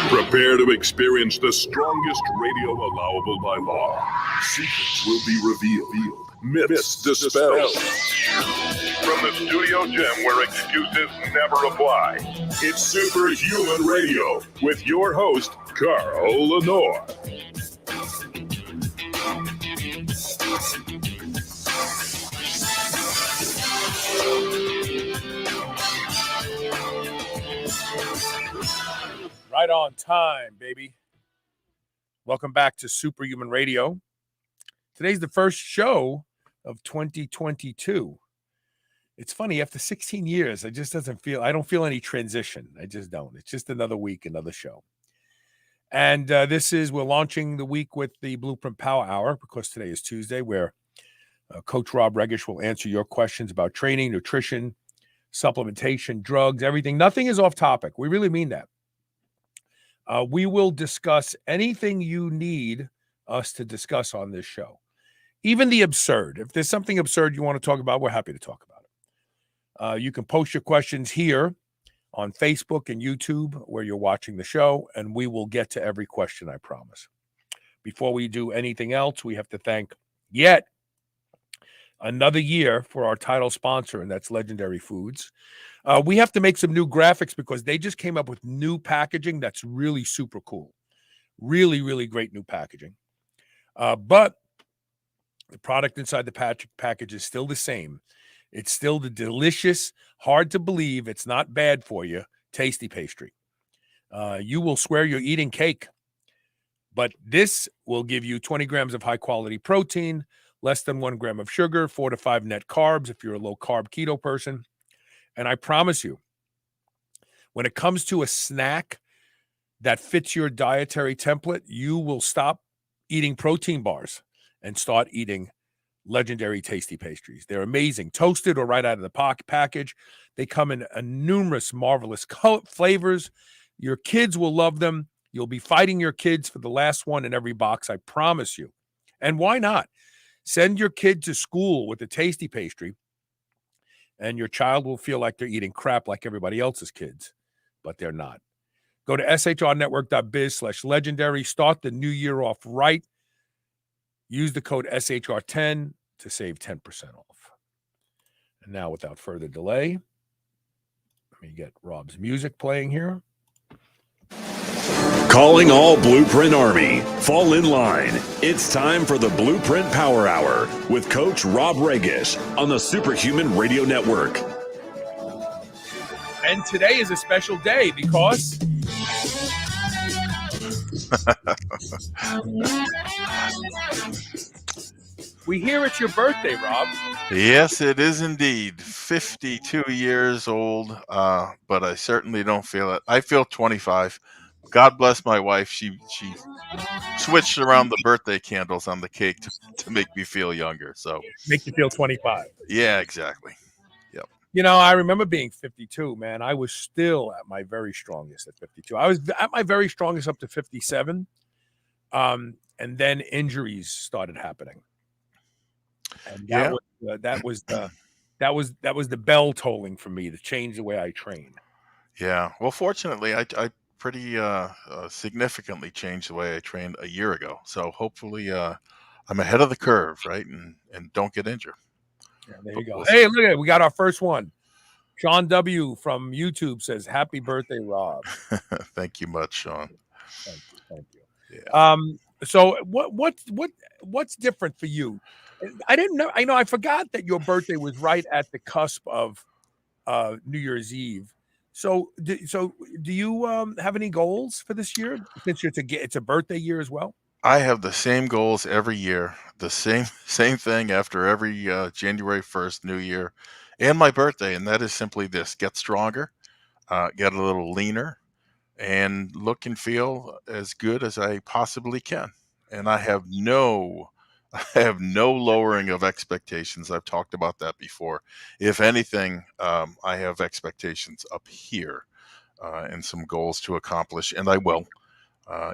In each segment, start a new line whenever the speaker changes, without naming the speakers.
Prepare to experience the strongest radio allowable by law. Secrets will be revealed. Myths dispelled. From the studio gym where excuses never apply, it's Superhuman Radio with your host, Carl Lenore.
Right on time, baby. Welcome back to Superhuman Radio. Today's the first show of 2022. It's funny, after 16 years, I don't feel any transition. I just don't. It's just another week, another show. And we're launching the week with the BluePrint Power Hour, because today is Tuesday, where Coach Rob Regish will answer your questions about training, nutrition, supplementation, drugs, everything. Nothing is off topic. We really mean that. We will discuss anything you need us to discuss on this show, even the absurd. If there's something absurd you want to talk about, we're happy to talk about it. You can post your questions here on Facebook and YouTube where you're watching the show, and we will get to every question, I promise. Before we do anything else, we have to thank yet another year for our title sponsor, and that's Legendary Foods. We have to make some new graphics because they just came up with new packaging that's really super cool. Really, really great new packaging. But the product inside the package is still the same. It's still the delicious, hard to believe, it's not bad for you, tasty pastry. You will swear you're eating cake. But this will give you 20 grams of high-quality protein, less than 1 gram of sugar, 4 to 5 net carbs if you're a low-carb keto person. And I promise you, when it comes to a snack that fits your dietary template, you will stop eating protein bars and start eating Legendary tasty pastries. They're amazing, toasted or right out of the package. They come in numerous marvelous flavors. Your kids will love them. You'll be fighting your kids for the last one in every box, I promise you. And why not? Send your kid to school with a tasty pastry, and your child will feel like they're eating crap like everybody else's kids, but they're not. Go to shrnetwork.biz/legendary. Start the new year off right. Use the code SHR10 to save 10% off. And now, without further delay, let me get Rob's music playing here.
Calling all BluePrint Army. Fall in line. It's time for the BluePrint Power Hour with Coach Rob Regish on the Superhuman Radio Network.
And today is a special day because we hear it's your birthday, Rob.
Yes, it is indeed. 52 years old, but I certainly don't feel it. I feel 25. God bless my wife. She switched around the birthday candles on the cake to make me feel younger. So
make you feel 25.
Yeah, exactly. Yep.
You know, I remember being 52, man. I was still at my very strongest at 52. I was at my very strongest up to 57. And then injuries started happening. And that was the bell tolling for me to change the way I train.
Yeah. Well, fortunately, I pretty significantly changed the way I trained a year ago. So hopefully I'm ahead of the curve, right? And don't get injured.
Yeah, there you go. Hey, look at it. We got our first one. Sean W. from YouTube says, "Happy birthday, Rob."
Thank you much, Sean.
Thank you.
Yeah.
So what's different for you? I didn't know. I forgot that your birthday was right at the cusp of New Year's Eve. So do you have any goals for this year? Since it's a birthday year as well.
I have the same goals every year, the same thing after every January 1st, New Year, and my birthday, and that is simply this: get stronger, get a little leaner, and look and feel as good as I possibly can. And I have no I have no lowering of expectations. I've talked about that before. If anything, I have expectations up here and some goals to accomplish, and I will,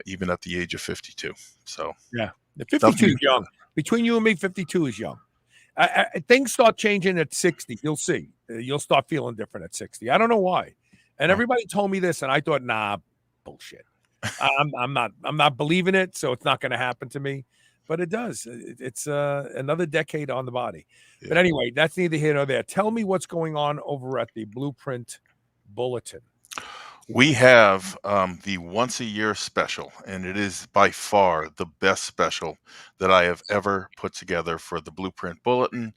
even at the age of 52. So
Yeah, the 52
nothing.
is young. Between you and me, 52 is young. Things start changing at 60. You'll see. You'll start feeling different at 60. I don't know why. And everybody told me this, and I thought, nah, bullshit. I'm not believing it, so it's not going to happen to me. But it does. It's another decade on the body.
Yeah.
But anyway, that's neither here nor there. Tell me what's going on over at the BluePrint Bulletin.
We have the once a year special, and it is by far the best special that I have ever put together for the BluePrint Bulletin,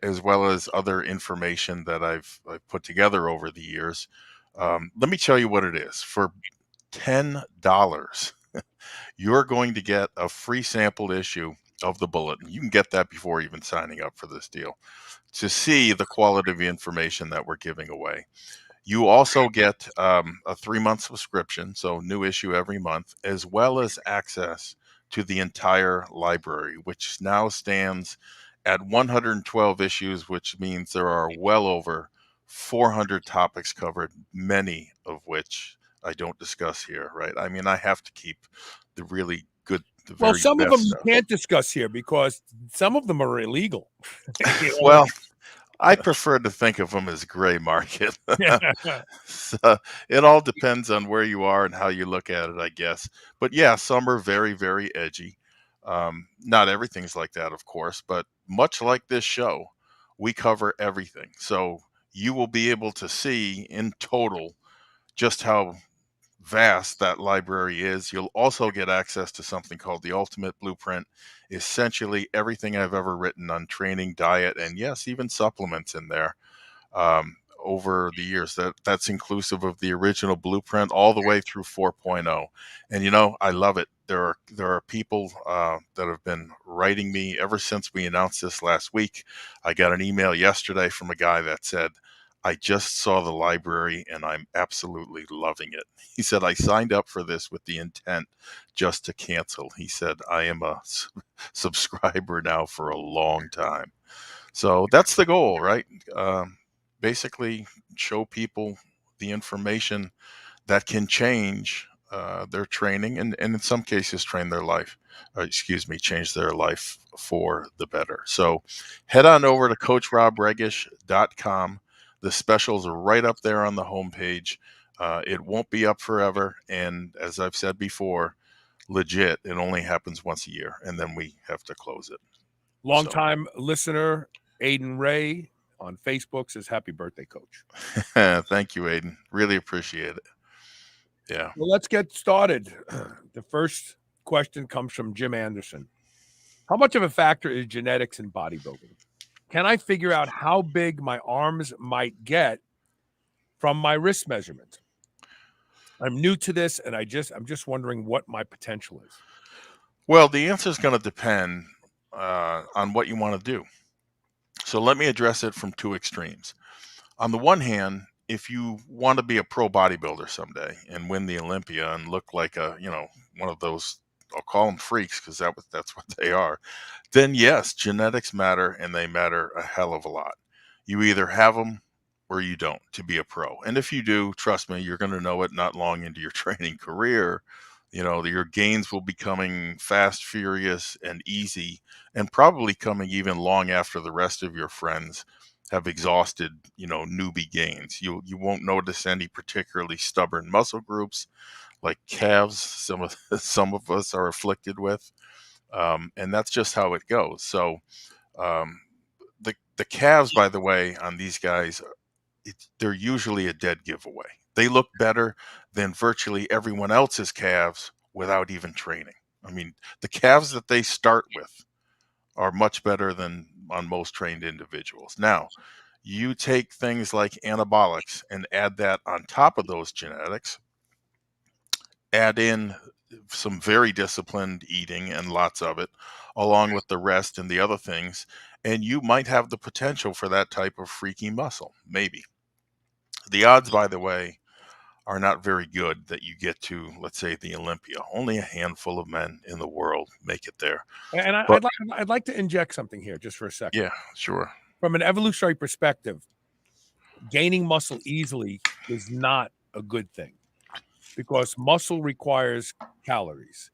as well as other information that I've put together over the years. Let me tell you what it is. For $10, you're going to get a free sample issue of the bulletin. You can get that before even signing up for this deal to see the quality of information that we're giving away. You also get a 3-month subscription, so new issue every month, as well as access to the entire library, which now stands at 112 issues, which means there are well over 400 topics covered, many of which I don't discuss here, right? I mean, I have to keep the really good, the very
Some of
best
them you
stuff.
can't discuss here because some of them are illegal.
Well, I prefer to think of them as gray market. So it all depends on where you are and how you look at it, I guess. But yeah, some are very, very edgy. Not everything's like that, of course, but much like this show, we cover everything. So you will be able to see in total just how vast that library is. You'll also get access to something called the Ultimate Blueprint, essentially everything I've ever written on training, diet, and yes, even supplements in there over the years. That's inclusive of the original Blueprint all the way through 4.0. And I love it. There are people that have been writing me ever since we announced this last week. I got an email yesterday from a guy that said, I just saw the library and I'm absolutely loving it. He said, I signed up for this with the intent just to cancel. He said, I am a subscriber now for a long time. So that's the goal, right? Basically show people the information that can change their training and in some cases change their life for the better. So head on over to coachrobregish.com. The specials are right up there on the homepage. It won't be up forever. And as I've said before, legit, it only happens once a year and then we have to close it.
Longtime listener, Aiden Ray on Facebook says, happy birthday, Coach.
Thank you, Aiden. Really appreciate it. Yeah.
Well, let's get started. The first question comes from Jim Anderson. How much of a factor is genetics in bodybuilding? Can I figure out how big my arms might get from my wrist measurement? I'm new to this, and I'm just wondering what my potential is.
Well, the answer is going to depend on what you want to do. So let me address it from two extremes. On the one hand, if you want to be a pro bodybuilder someday and win the Olympia and look like one of those, I'll call them freaks because that's what they are, then yes, genetics matter and they matter a hell of a lot. You either have them or you don't to be a pro. And if you do, trust me, you're going to know it not long into your training career. Your gains will be coming fast, furious, and easy, and probably coming even long after the rest of your friends have exhausted, newbie gains. You won't notice any particularly stubborn muscle groups like calves. Some of us are afflicted with, and that's just how it goes. So the calves, by the way, on these guys, they're usually a dead giveaway. They look better than virtually everyone else's calves without even training. I mean, the calves that they start with are much better than on most trained individuals. Now, you take things like anabolics and add that on top of those genetics, add in some very disciplined eating and lots of it, along with the rest and the other things, and you might have the potential for that type of freaky muscle, maybe. The odds, by the way, are not very good that you get to, let's say, the Olympia. Only a handful of men in the world make it there.
And
But
I'd like to inject something here just for a second.
yeah, sure.
From an evolutionary perspective, gaining muscle easily is not a good thing because muscle requires calories.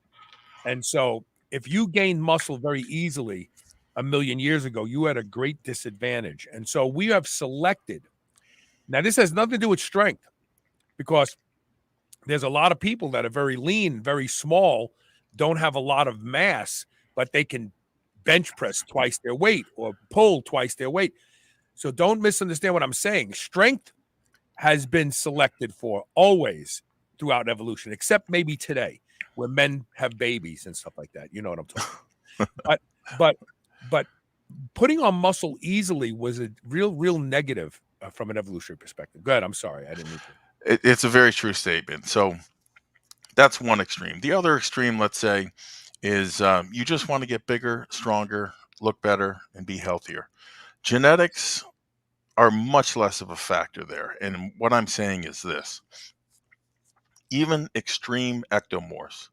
And so if you gain muscle very easily a million years ago, you had a great disadvantage. And so we have selected. Now, this has nothing to do with strength because there's a lot of people that are very lean, very small, don't have a lot of mass, but they can bench press twice their weight or pull twice their weight. So don't misunderstand what I'm saying. Strength has been selected for always throughout evolution, except maybe today where men have babies and stuff like that. You know what I'm talking about. But putting on muscle easily was a real negative from an evolutionary perspective. Go ahead. I'm sorry. I didn't mean to.
It's a very true statement. So that's one extreme. The other extreme, let's say, is you just want to get bigger, stronger, look better, and be healthier. Genetics are much less of a factor there. And what I'm saying is this. Even extreme ectomorphs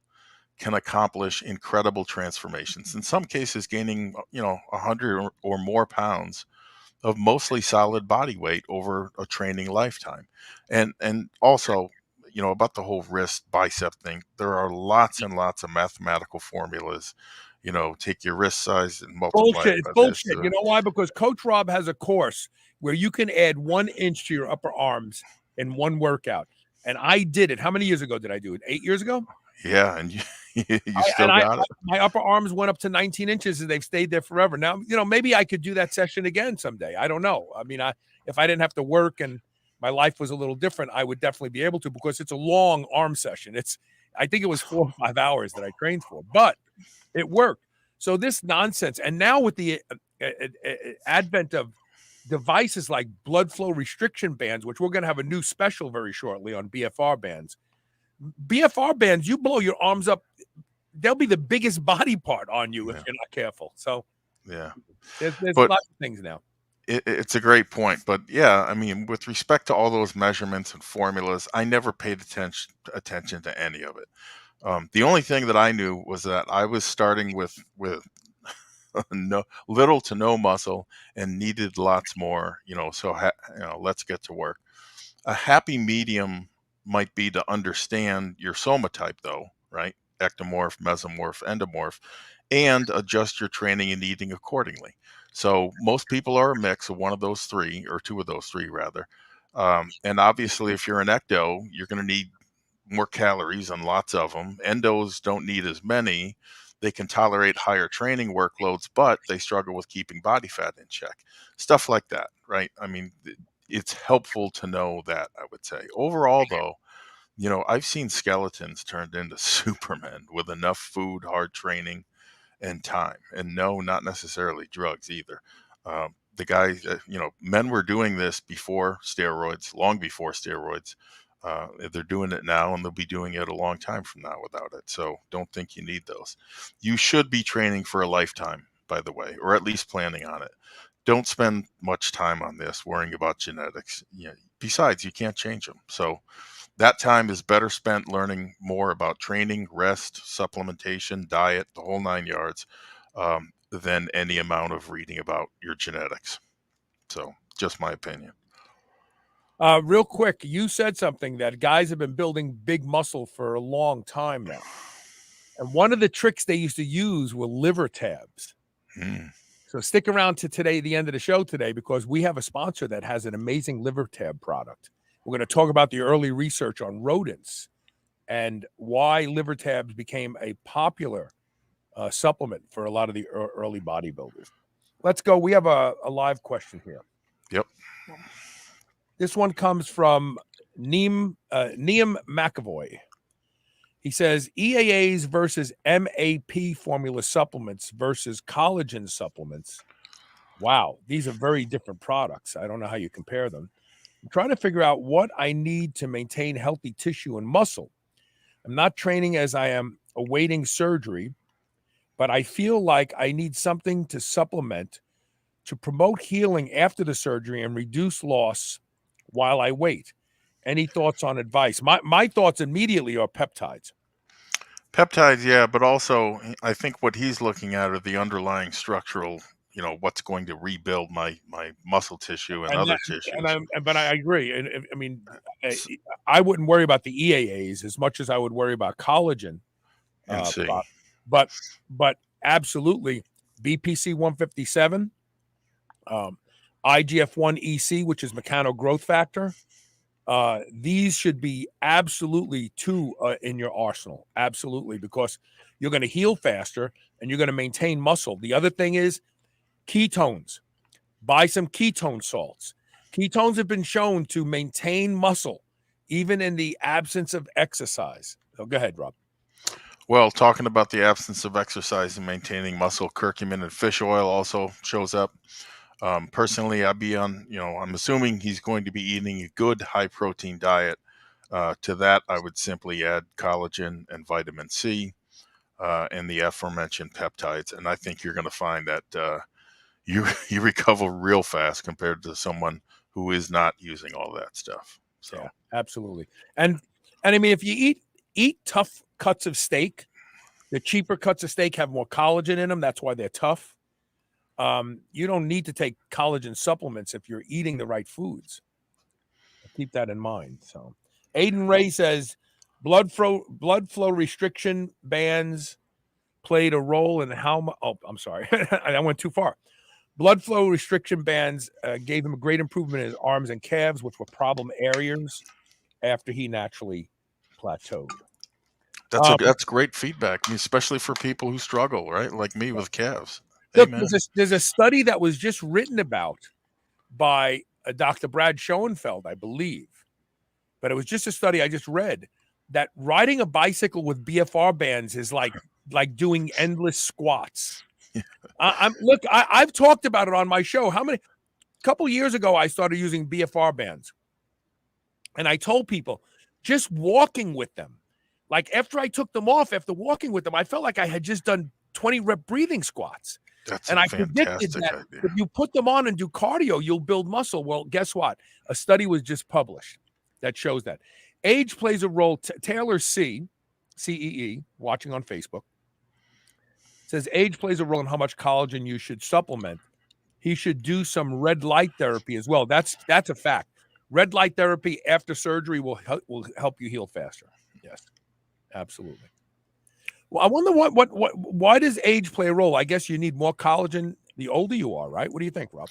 can accomplish incredible transformations. In some cases, gaining 100 or more pounds of mostly solid body weight over a training lifetime. And also, about the whole wrist bicep thing, there are lots and lots of mathematical formulas. Take your wrist size and multiply
Bullshit.
it
It's
by
bullshit.
this.
You know why? Because Coach Rob has a course where you can add 1 inch to your upper arms in one workout. And I did it. How many years ago did I do it? 8 years ago?
Yeah, and you still got it.
My upper arms went up to 19 inches and they've stayed there forever. Now, maybe I could do that session again someday. I don't know. I mean, if I didn't have to work and my life was a little different, I would definitely be able to because it's a long arm session. I think it was 4 or 5 hours that I trained for, but it worked. So this nonsense, and now with the advent of devices like blood flow restriction bands, which we're going to have a new special very shortly on BFR bands. BFR bands, you blow your arms up, they'll be the biggest body part on you if you're not careful. So
yeah,
there's lots of things now.
It's a great point, but yeah, I mean, with respect to all those measurements and formulas, I never paid attention to any of it. The only thing that I knew was that I was starting with little to no muscle and needed lots more. So let's get to work. A happy medium might be to understand your soma type, though, right? Ectomorph, mesomorph, endomorph, and adjust your training and eating accordingly. So most people are a mix of one of those three, or two of those three, rather. And obviously, if you're an ecto, you're going to need more calories and lots of them. Endos don't need as many. They can tolerate higher training workloads, but they struggle with keeping body fat in check. Stuff like that, right? I mean, it's helpful to know that, I would say. Overall, though, I've seen skeletons turned into supermen with enough food, hard training, and time. And no, not necessarily drugs either. The guys, men were doing this before steroids, long before steroids. They're doing it now, and they'll be doing it a long time from now without it. So don't think you need those. You should be training for a lifetime, by the way, or at least planning on it. Don't spend much time on this worrying about genetics. Besides, you can't change them. So that time is better spent learning more about training, rest, supplementation, diet, the whole 9 yards, than any amount of reading about your genetics. So just my opinion.
Real quick, you said something that guys have been building big muscle for a long time now. And one of the tricks they used to use were liver tabs. So stick around to today, the end of the show today, because we have a sponsor that has an amazing liver tab product. We're going to talk about the early research on rodents and why liver tabs became a popular supplement for a lot of the early bodybuilders. Let's go. We have a live question here.
Yep.
This one comes from Neem McAvoy. He says EAAs versus MAP formula supplements versus collagen supplements. Wow, these are very different products. I don't know how you compare them. I'm trying to figure out what I need to maintain healthy tissue and muscle. I'm not training as I am awaiting surgery, but I feel like I need something to supplement to promote healing after the surgery and reduce loss while I wait. Any thoughts on advice? My thoughts immediately are peptides.
Peptides, yeah, but also I think what he's looking at are the underlying structural, what's going to rebuild my muscle tissue and other tissues.
But I agree. And I mean,
S-
I wouldn't worry about the EAAs as much as I would worry about collagen.
And see,
But absolutely, BPC 157, IGF-1 EC, which is mechano growth factor. These should be absolutely two in your arsenal. Absolutely, because you're going to heal faster and you're going to maintain muscle. The other thing is ketones. Buy some ketone salts. Ketones have been shown to maintain muscle even in the absence of exercise. So go ahead, Rob.
well, talking about the absence of exercise and maintaining muscle, curcumin and fish oil also shows up. Personally, I'd be on, I'm assuming he's going to be eating a good high protein diet. To that, I would simply add collagen and vitamin C and the aforementioned peptides. And I think you're going to find that you recover real fast compared to someone who is not using all that stuff. So
yeah, absolutely. And I mean, if you eat tough cuts of steak, the cheaper cuts of steak have more collagen in them. That's why they're tough. You don't need to take collagen supplements if you're eating the right foods. Keep that in mind. So Aiden Ray says blood flow restriction bands played a role in how much. Oh, I'm sorry. I went too far. Blood flow restriction bands gave him a great improvement in his arms and calves, which were problem areas after he naturally plateaued.
that's great feedback, especially for people who struggle, right? Like me with calves.
Look,
Amen.
there's a study that was just written about by Dr. Brad Schoenfeld, I believe, but it was just a study I just read that riding a bicycle with BFR bands is like doing endless squats. I've talked about it on my show. A couple years ago, I started using BFR bands, and I told people just walking with them. Like after I took them off, after walking with them, I felt like I had just done 20 rep breathing squats.
That's
And
a
I predicted
fantastic
that
idea.
if you put them on and do cardio, you'll build muscle. Well, guess what? A study was just published that shows that age plays a role. Taylor CEE, watching on Facebook, says age plays a role in how much collagen you should supplement. He should do some red light therapy as well. That's a fact. Red light therapy after surgery will help you heal faster. Yes, absolutely. Well, I wonder why does age play a role? I guess you need more collagen the older you are, right? What do you think, Rob?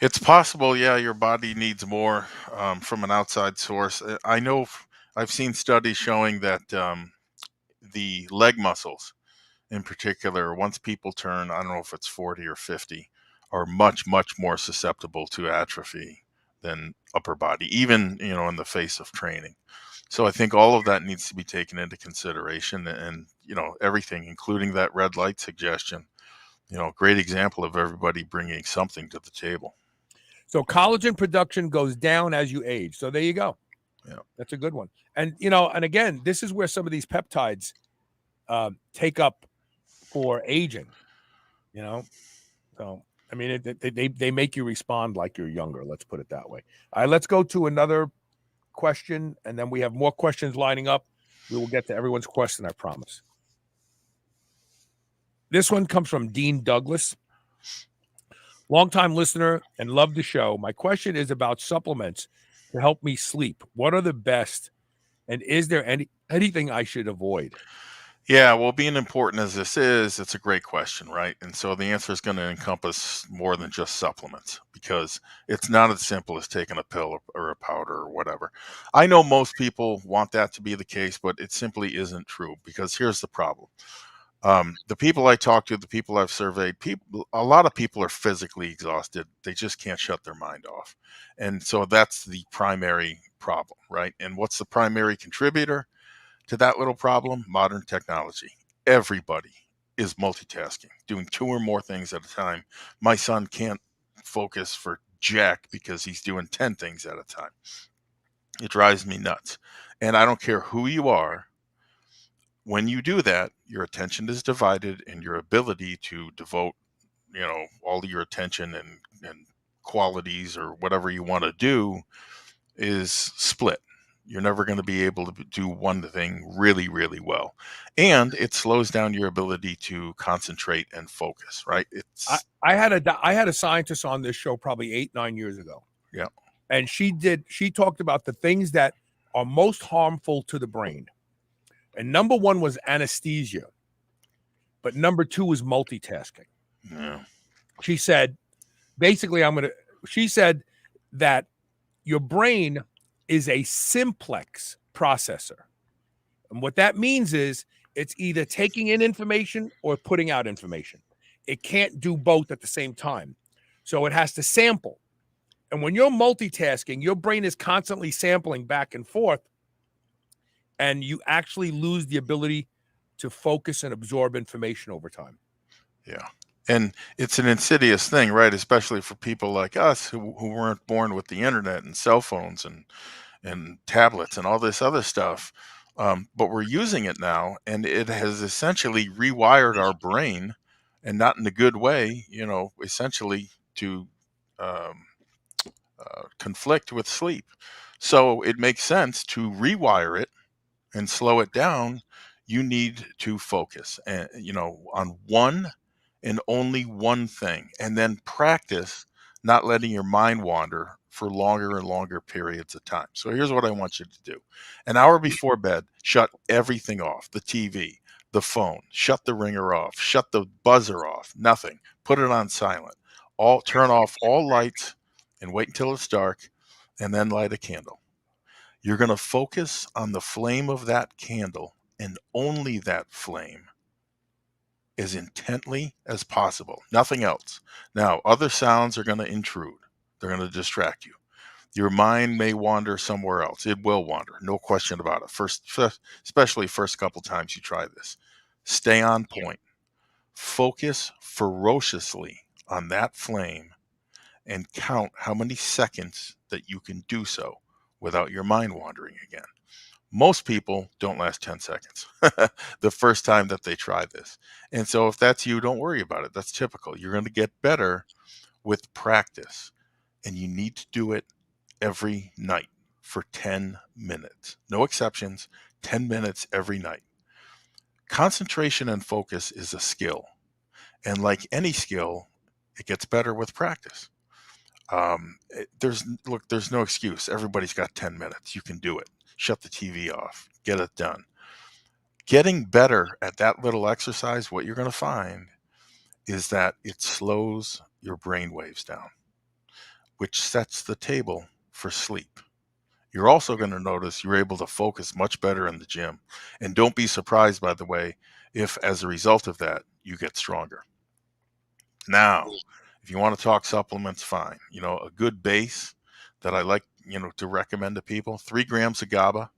It's possible, yeah, your body needs more from an outside source. I know I've seen studies showing that the leg muscles in particular, once people turn, I don't know if it's 40 or 50, are much, much more susceptible to atrophy than upper body, even, in the face of training. So I think all of that needs to be taken into consideration and, everything, including that red light suggestion, great example of everybody bringing something to the table.
So collagen production goes down as you age. So there you go.
Yeah.
That's a good one. And, and again, this is where some of these peptides take up for aging, So, I mean, they make you respond like you're younger. Let's put it that way. All right, let's go to another question, and then we have more questions lining up. We will get to everyone's question, I promise. This one comes from Dean Douglas. Longtime listener and love the show. My question is about supplements to help me sleep. What are the best, and is there anything I should avoid?
Yeah, well, being important as this is, it's a great question, right? And so the answer is going to encompass more than just supplements because it's not as simple as taking a pill or a powder or whatever. I know most people want that to be the case, but it simply isn't true because here's the problem. The people I talk to, the people I've surveyed, a lot of people are physically exhausted. They just can't shut their mind off. And so that's the primary problem, right? And what's the primary contributor? to that little problem? Modern technology. Everybody is multitasking, doing 2 or more things at a time. My son can't focus for jack because he's doing 10 things at a time. It drives me nuts. And I don't care who you are. When you do that, your attention is divided and your ability to devote, all of your attention and qualities or whatever you want to do is split. You're never going to be able to do one thing really, really well. And it slows down your ability to concentrate and focus, right?
I had a scientist on this show probably 8-9 years ago.
Yeah.
And she talked about the things that are most harmful to the brain. And number 1 was anesthesia. But number 2 was multitasking.
Yeah.
She said, basically, she said that your brain is a simplex processor. And what that means is it's either taking in information or putting out information. It can't do both at the same time. So it has to sample. And when you're multitasking, your brain is constantly sampling back and forth, and you actually lose the ability to focus and absorb information over time.
Yeah. And it's an insidious thing, right? Especially for people like us who weren't born with the internet and cell phones and tablets and all this other stuff. But we're using it now, and it has essentially rewired our brain, and not in a good way, essentially to conflict with sleep. So it makes sense to rewire it and slow it down. You need to focus and on one and only one thing, and then practice not letting your mind wander for longer and longer periods of time. So here's what I want you to do. An hour before bed, shut everything off: the TV, the phone, shut the ringer off, shut the buzzer off, nothing. Put it on silent. Turn off all lights and wait until it's dark, and then light a candle. You're going to focus on the flame of that candle, and only that flame, as intently as possible. Nothing else. Now, other sounds are going to intrude. They're going to distract you. Your mind may wander somewhere else. It will wander, no question about it. Especially first couple times you try this. Stay on point. Focus ferociously on that flame and count how many seconds that you can do so without your mind wandering again. Most people don't last 10 seconds the first time that they try this. And so if that's you, don't worry about it. That's typical. You're going to get better with practice, and you need to do it every night for 10 minutes. No exceptions, 10 minutes every night. Concentration and focus is a skill. And like any skill, it gets better with practice. There's no excuse. Everybody's got 10 minutes. You can do it. Shut the TV off. Get it done. Getting better at that little exercise, what you're going to find is that it slows your brain waves down, which sets the table for sleep. You're also going to notice you're able to focus much better in the gym. And don't be surprised, by the way, if as a result of that, you get stronger. Now, if you want to talk supplements, fine. A good base that I like, to recommend to people: 3 grams of GABA,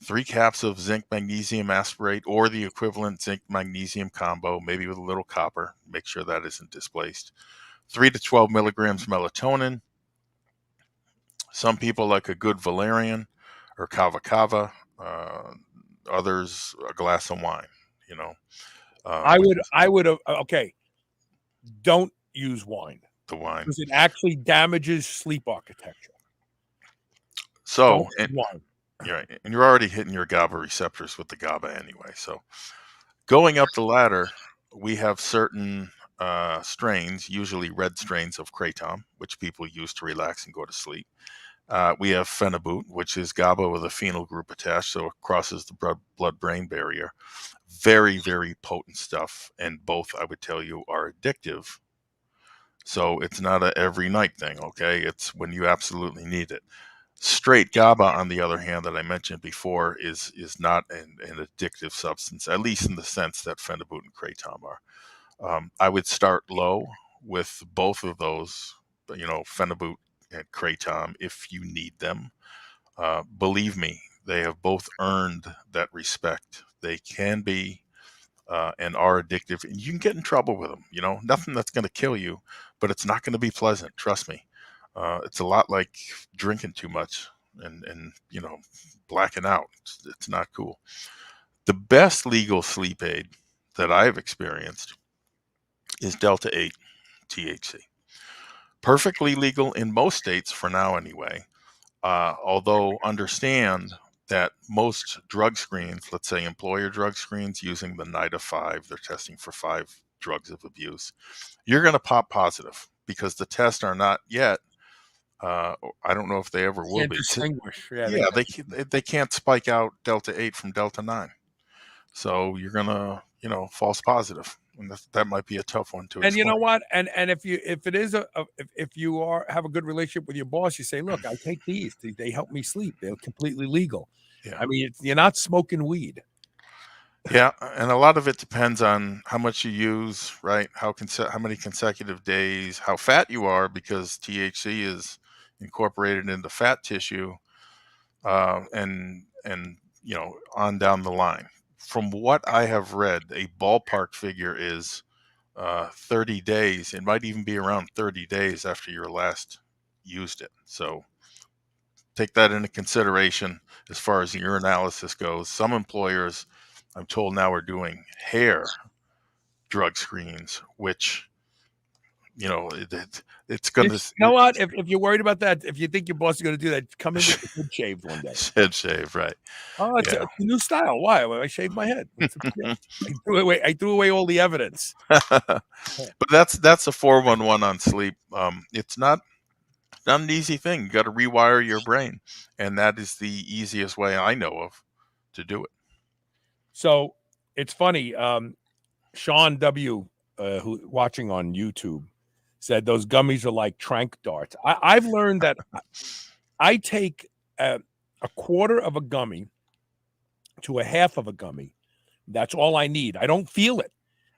3 caps of zinc magnesium asparate, or the equivalent zinc magnesium combo, maybe with a little copper. Make sure that isn't displaced. 3 to 12 milligrams melatonin. Some people like a good valerian or kava kava. Others, a glass of wine.
I would okay. Don't use wine.
The wine,
because it actually damages sleep architecture.
So,
wine.
You're right, and you're already hitting your GABA receptors with the GABA anyway. So, going up the ladder, we have certain strains, usually red strains of kratom, which people use to relax and go to sleep. We have phenibut, which is GABA with a phenyl group attached, so it crosses the blood-brain barrier. Very, very potent stuff, and both, I would tell you, are addictive. So it's not a every night thing, okay? It's when you absolutely need it. Straight GABA, on the other hand, that I mentioned before, is not an addictive substance, at least in the sense that phenibut and kratom are. I would start low with both of those, phenibut and kratom, if you need them. Believe me, They have both earned that respect. They can be and are addictive, and you can get in trouble with them. Nothing that's going to kill you, but it's not going to be pleasant. Trust me. It's a lot like drinking too much and blacking out. It's not cool. The best legal sleep aid that I've experienced is Delta 8 THC. Perfectly legal in most states for now, anyway. Although understand that most drug screens, let's say employer drug screens using the NIDA-5, they're testing for 5 drugs of abuse. You're going to pop positive because the tests are not yet. I don't know if they ever will
Can't
be.
distinguish.
Yeah, they can't spike out Delta 8 from Delta 9. So you're gonna, false positive, and that might be a tough one to explain.
And you know what? And if it is if you have a good relationship with your boss, you say, look, I take these. They help me sleep. They're completely legal.
Yeah.
I mean, you're not smoking weed.
Yeah, and a lot of it depends on how much you use, right? How many consecutive days, how fat you are, because THC is incorporated into fat tissue, and on down the line. From what I have read, a ballpark figure is 30 days. It might even be around 30 days after your last used it. So take that into consideration as far as your analysis goes. Some employers, I'm told now, are doing hair drug screens, which, it's going to...
You know what? If you're worried about that, if you think your boss is going to do that, come in with your head shaved one day.
Head shave, right.
Oh, it's a new style. Why? Well, I shaved my head. I threw away all the evidence.
But that's a 411 on sleep. It's not an easy thing. You got to rewire your brain, and that is the easiest way I know of to do it.
So it's funny. Sean W, who watching on YouTube, said those gummies are like trank darts. I've learned that I take a quarter of a gummy to a half of a gummy. That's all I need. I don't feel it,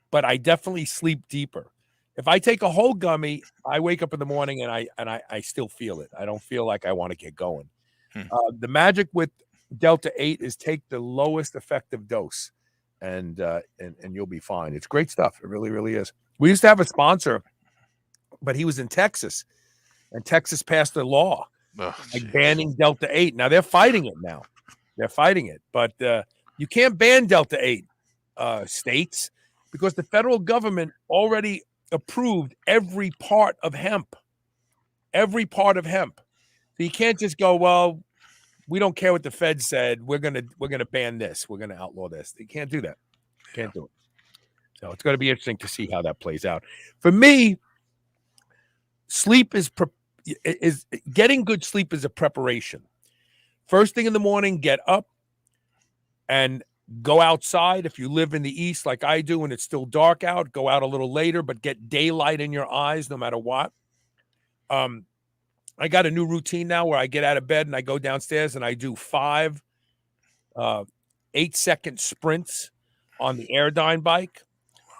but I definitely sleep deeper. If I take a whole gummy, I wake up in the morning and I still feel it. I don't feel like I want to get going. The magic with Delta 8 is take the lowest effective dose, and you'll be fine. It's great stuff. It really, really is. We used to have a sponsor, but he was in Texas, and Texas passed a law banning Delta 8. Now they're fighting it now. They're fighting it, but you can't ban Delta 8 states because the federal government already approved every part of hemp. Every part of hemp. So you can't just go, well, we don't care what the Fed said. We're gonna ban this. We're gonna outlaw this. You can't do that. Can't do it. So it's going to be interesting to see how that plays out. For me, sleep is getting good sleep is a preparation. First thing in the morning, get up and go outside. If you live in the East like I do and it's still dark out, go out a little later, but get daylight in your eyes no matter what. I got a new routine now where I get out of bed and I go downstairs and I do 5 8-second sprints on the Airdyne bike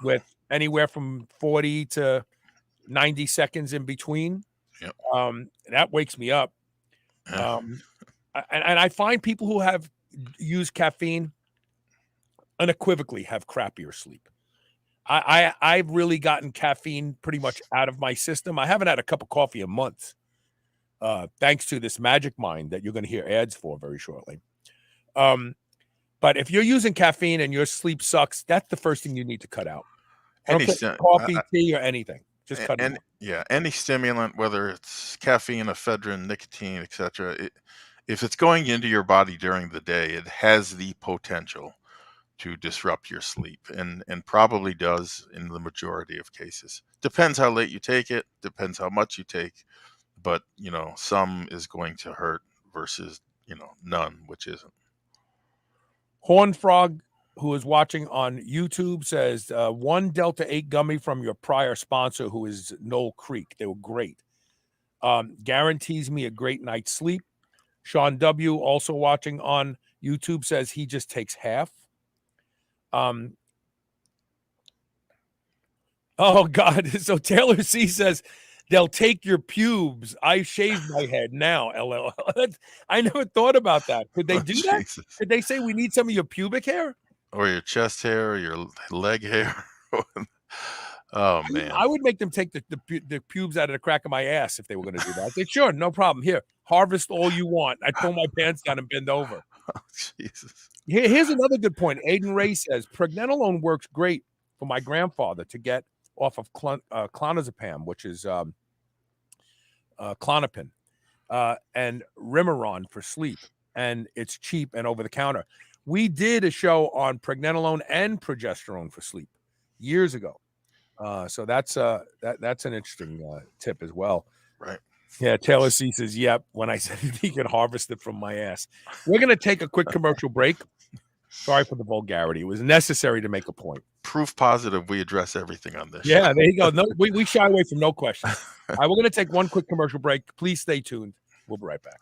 with anywhere from 40 to 90 seconds in between.
Yep.
That wakes me up. And I find people who have used caffeine unequivocally have crappier sleep. I've really gotten caffeine pretty much out of my system. I haven't had a cup of coffee in months, thanks to this Magic Mind that you're going to hear ads for very shortly. But if you're using caffeine and your sleep sucks, that's the first thing you need to cut out. Coffee, tea, or anything. Just cut it out.
Yeah, any stimulant, whether it's caffeine, ephedrine, nicotine, etc., if it's going into your body during the day, it has the potential to disrupt your sleep, and probably does in the majority of cases. Depends how late you take it, depends how much you take, but some is going to hurt versus none, which isn't.
Horn Frog, who is watching on YouTube, says 1 Delta 8 gummy from your prior sponsor, who is Knoll Creek. They were great. Guarantees me a great night's sleep. Sean W, also watching on YouTube, says he just takes half. Oh God! So Taylor C says They'll take your pubes. I shave my head now. LL. I never thought about that. Could they do that?
Jesus.
Could they say we need some of your pubic hair?
Or your chest hair, or your leg hair. Oh man.
I would make them take the pubes out of the crack of my ass if they were going to do that. They sure, no problem. Here, harvest all you want. I'd pull my pants down and bend over.
Oh, Jesus.
Here's another good point. Aiden Ray says pregnenolone works great for my grandfather to get off of clonazepam, which is Klonopin, and Remeron for sleep, and it's cheap and over the counter. We did a show on pregnenolone and progesterone for sleep years ago, so that's an interesting tip as well.
Right.
Yeah, Taylor C says, "Yep." When I said he could harvest it from my ass, we're gonna take a quick commercial break. Sorry for the vulgarity; it was necessary to make a point.
Proof positive we address everything on this.
Yeah, there you go. No, we shy away from no questions. All right, we're going to take one quick commercial break. Please stay tuned. We'll be right back.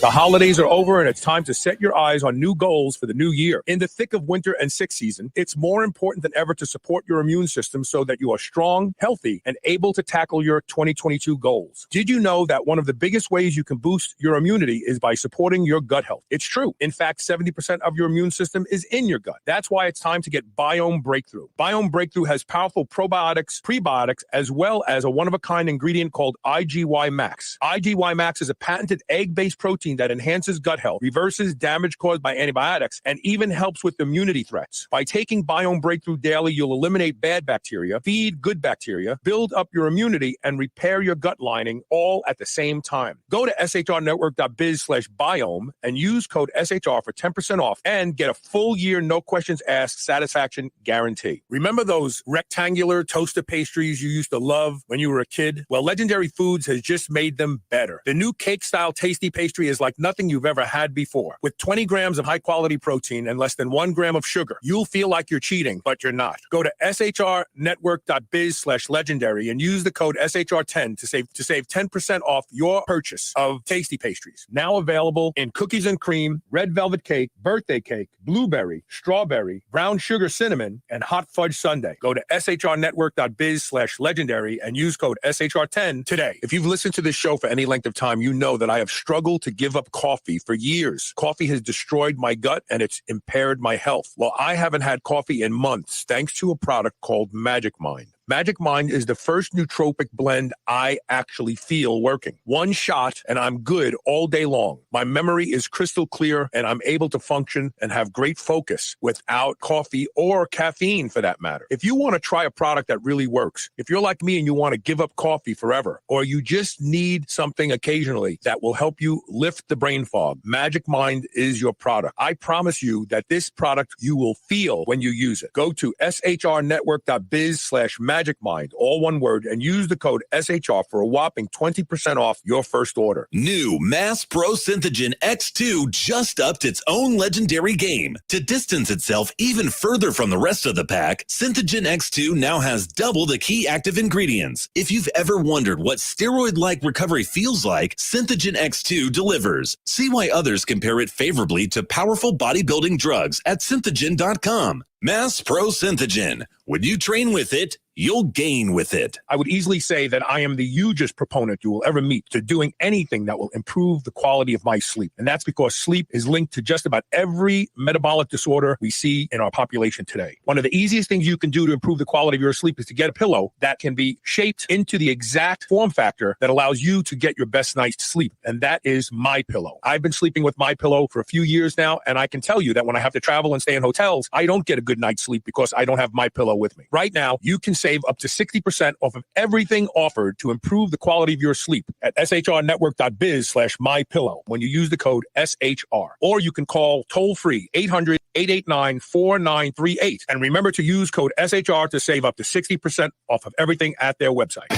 The holidays are over and it's time to set your eyes on new goals for the new year. In the thick of winter and sick season, it's more important than ever to support your immune system so that you are strong, healthy, and able to tackle your 2022 goals. Did you know that one of the biggest ways you can boost your immunity is by supporting your gut health? It's true. In fact, 70% of your immune system is in your gut. That's why it's time to get Biome Breakthrough. Biome Breakthrough has powerful probiotics, prebiotics, as well as a one-of-a-kind ingredient called IGY Max. IGY Max is a patented egg-based protein that enhances gut health, reverses damage caused by antibiotics, and even helps with immunity threats. By taking Biome Breakthrough daily, you'll eliminate bad bacteria, feed good bacteria, build up your immunity, and repair your gut lining all at the same time. Go to shrnetwork.biz/biome and use code SHR for 10% off and get a full year, no questions asked satisfaction guarantee. Remember those rectangular toaster pastries you used to love when you were a kid? Well, Legendary Foods has just made them better. The new cake-style tasty pastry is like nothing you've ever had before. With 20 grams of high-quality protein and less than 1 gram of sugar, you'll feel like you're cheating, but you're not. Go to shrnetwork.biz/legendary and use the code SHR10 to save 10% off your purchase of tasty pastries. Now available in cookies and cream, red velvet cake, birthday cake, blueberry, strawberry, brown sugar cinnamon, and hot fudge sundae. Go to shrnetwork.biz/legendary and use code SHR10 today. If you've listened to this show for any length of time, you know that I have struggled to give up coffee for years. Coffee has destroyed my gut and it's impaired my health. Well, I haven't had coffee in months thanks to a product called Magic Mind. Magic Mind is the first nootropic blend I actually feel working. One shot and I'm good all day long. My memory is crystal clear and I'm able to function and have great focus without coffee or caffeine for that matter. If you want to try a product that really works, if you're like me and you want to give up coffee forever, or you just need something occasionally that will help you lift the brain fog, Magic Mind is your product. I promise you that this product you will feel when you use it. Go to shrnetwork.biz/Magic Mind, all one word, and use the code SHR for a whopping 20% off your first order.
New Mass Pro Synthogen X2 just upped its own legendary game. To distance itself even further from the rest of the pack, Synthogen X2 now has double the key active ingredients. If you've ever wondered what steroid-like recovery feels like, Synthogen X2 delivers. See why others compare it favorably to powerful bodybuilding drugs at synthogen.com. Mass Pro Synthogen. When you train with it, you'll gain with it.
I would easily say that I am the hugest proponent you will ever meet to doing anything that will improve the quality of my sleep. And that's because sleep is linked to just about every metabolic disorder we see in our population today. One of the easiest things you can do to improve the quality of your sleep is to get a pillow that can be shaped into the exact form factor that allows you to get your best night's sleep. And that is MyPillow. I've been sleeping with MyPillow for a few years now, and I can tell you that when I have to travel and stay in hotels, I don't get a good night's sleep because I don't have MyPillow with me. Right now, you can save up to 60% off of everything offered to improve the quality of your sleep at shrnetwork.biz/mypillow when you use the code SHR. Or you can call toll-free 800-889-4938. And remember to use code SHR to save up to 60% off of everything at their website.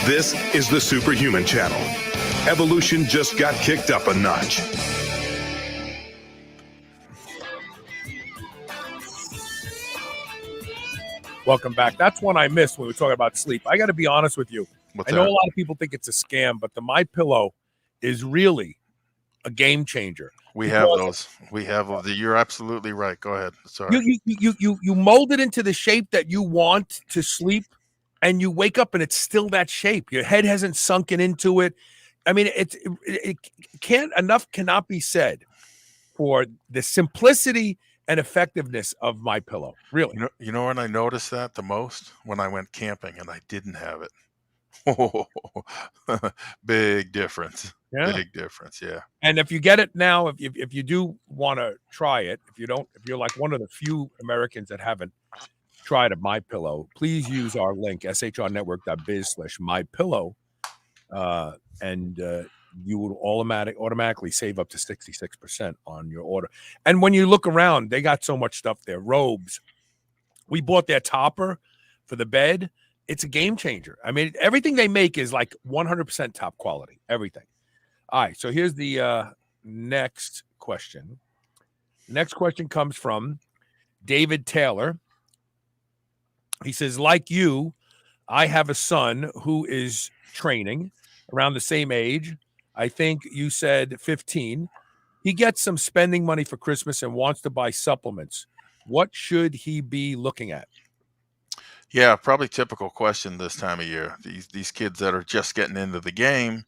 This is the Superhuman Channel. Evolution just got kicked up a notch.
Welcome back. That's one I missed when we were talking about sleep. I got to be honest with you.
What's
I know
that?
a lot of people think it's a scam, but the MyPillow is really a game changer.
We have those. We have those. You're absolutely right. Go ahead. Sorry.
You mold it into the shape that you want to sleep, and you wake up and it's still that shape. Your head hasn't sunken into it. I mean, it cannot be said for the simplicity and effectiveness of my pillow. Really.
You know when I noticed that the most? When I went camping and I didn't have it. Oh, big difference.
Yeah.
Big difference. Yeah.
And if you get it now, if you do want to try it, if you're like one of the few Americans that haven't tried a MyPillow, please use our link, shrnetwork.biz/MyPillow, and you will automatically save up to 66% on your order. And when you look around, they got so much stuff there. Robes. We bought their topper for the bed. It's a game changer. I mean, everything they make is like 100% top quality. Everything. All right. So here's the next question. The next question comes from David Taylor. He says, like you, I have a son who is training around the same age. I think you said 15. He gets some spending money for Christmas and wants to buy supplements. What should he be looking at?
Yeah, probably typical question this time of year. These kids that are just getting into the game,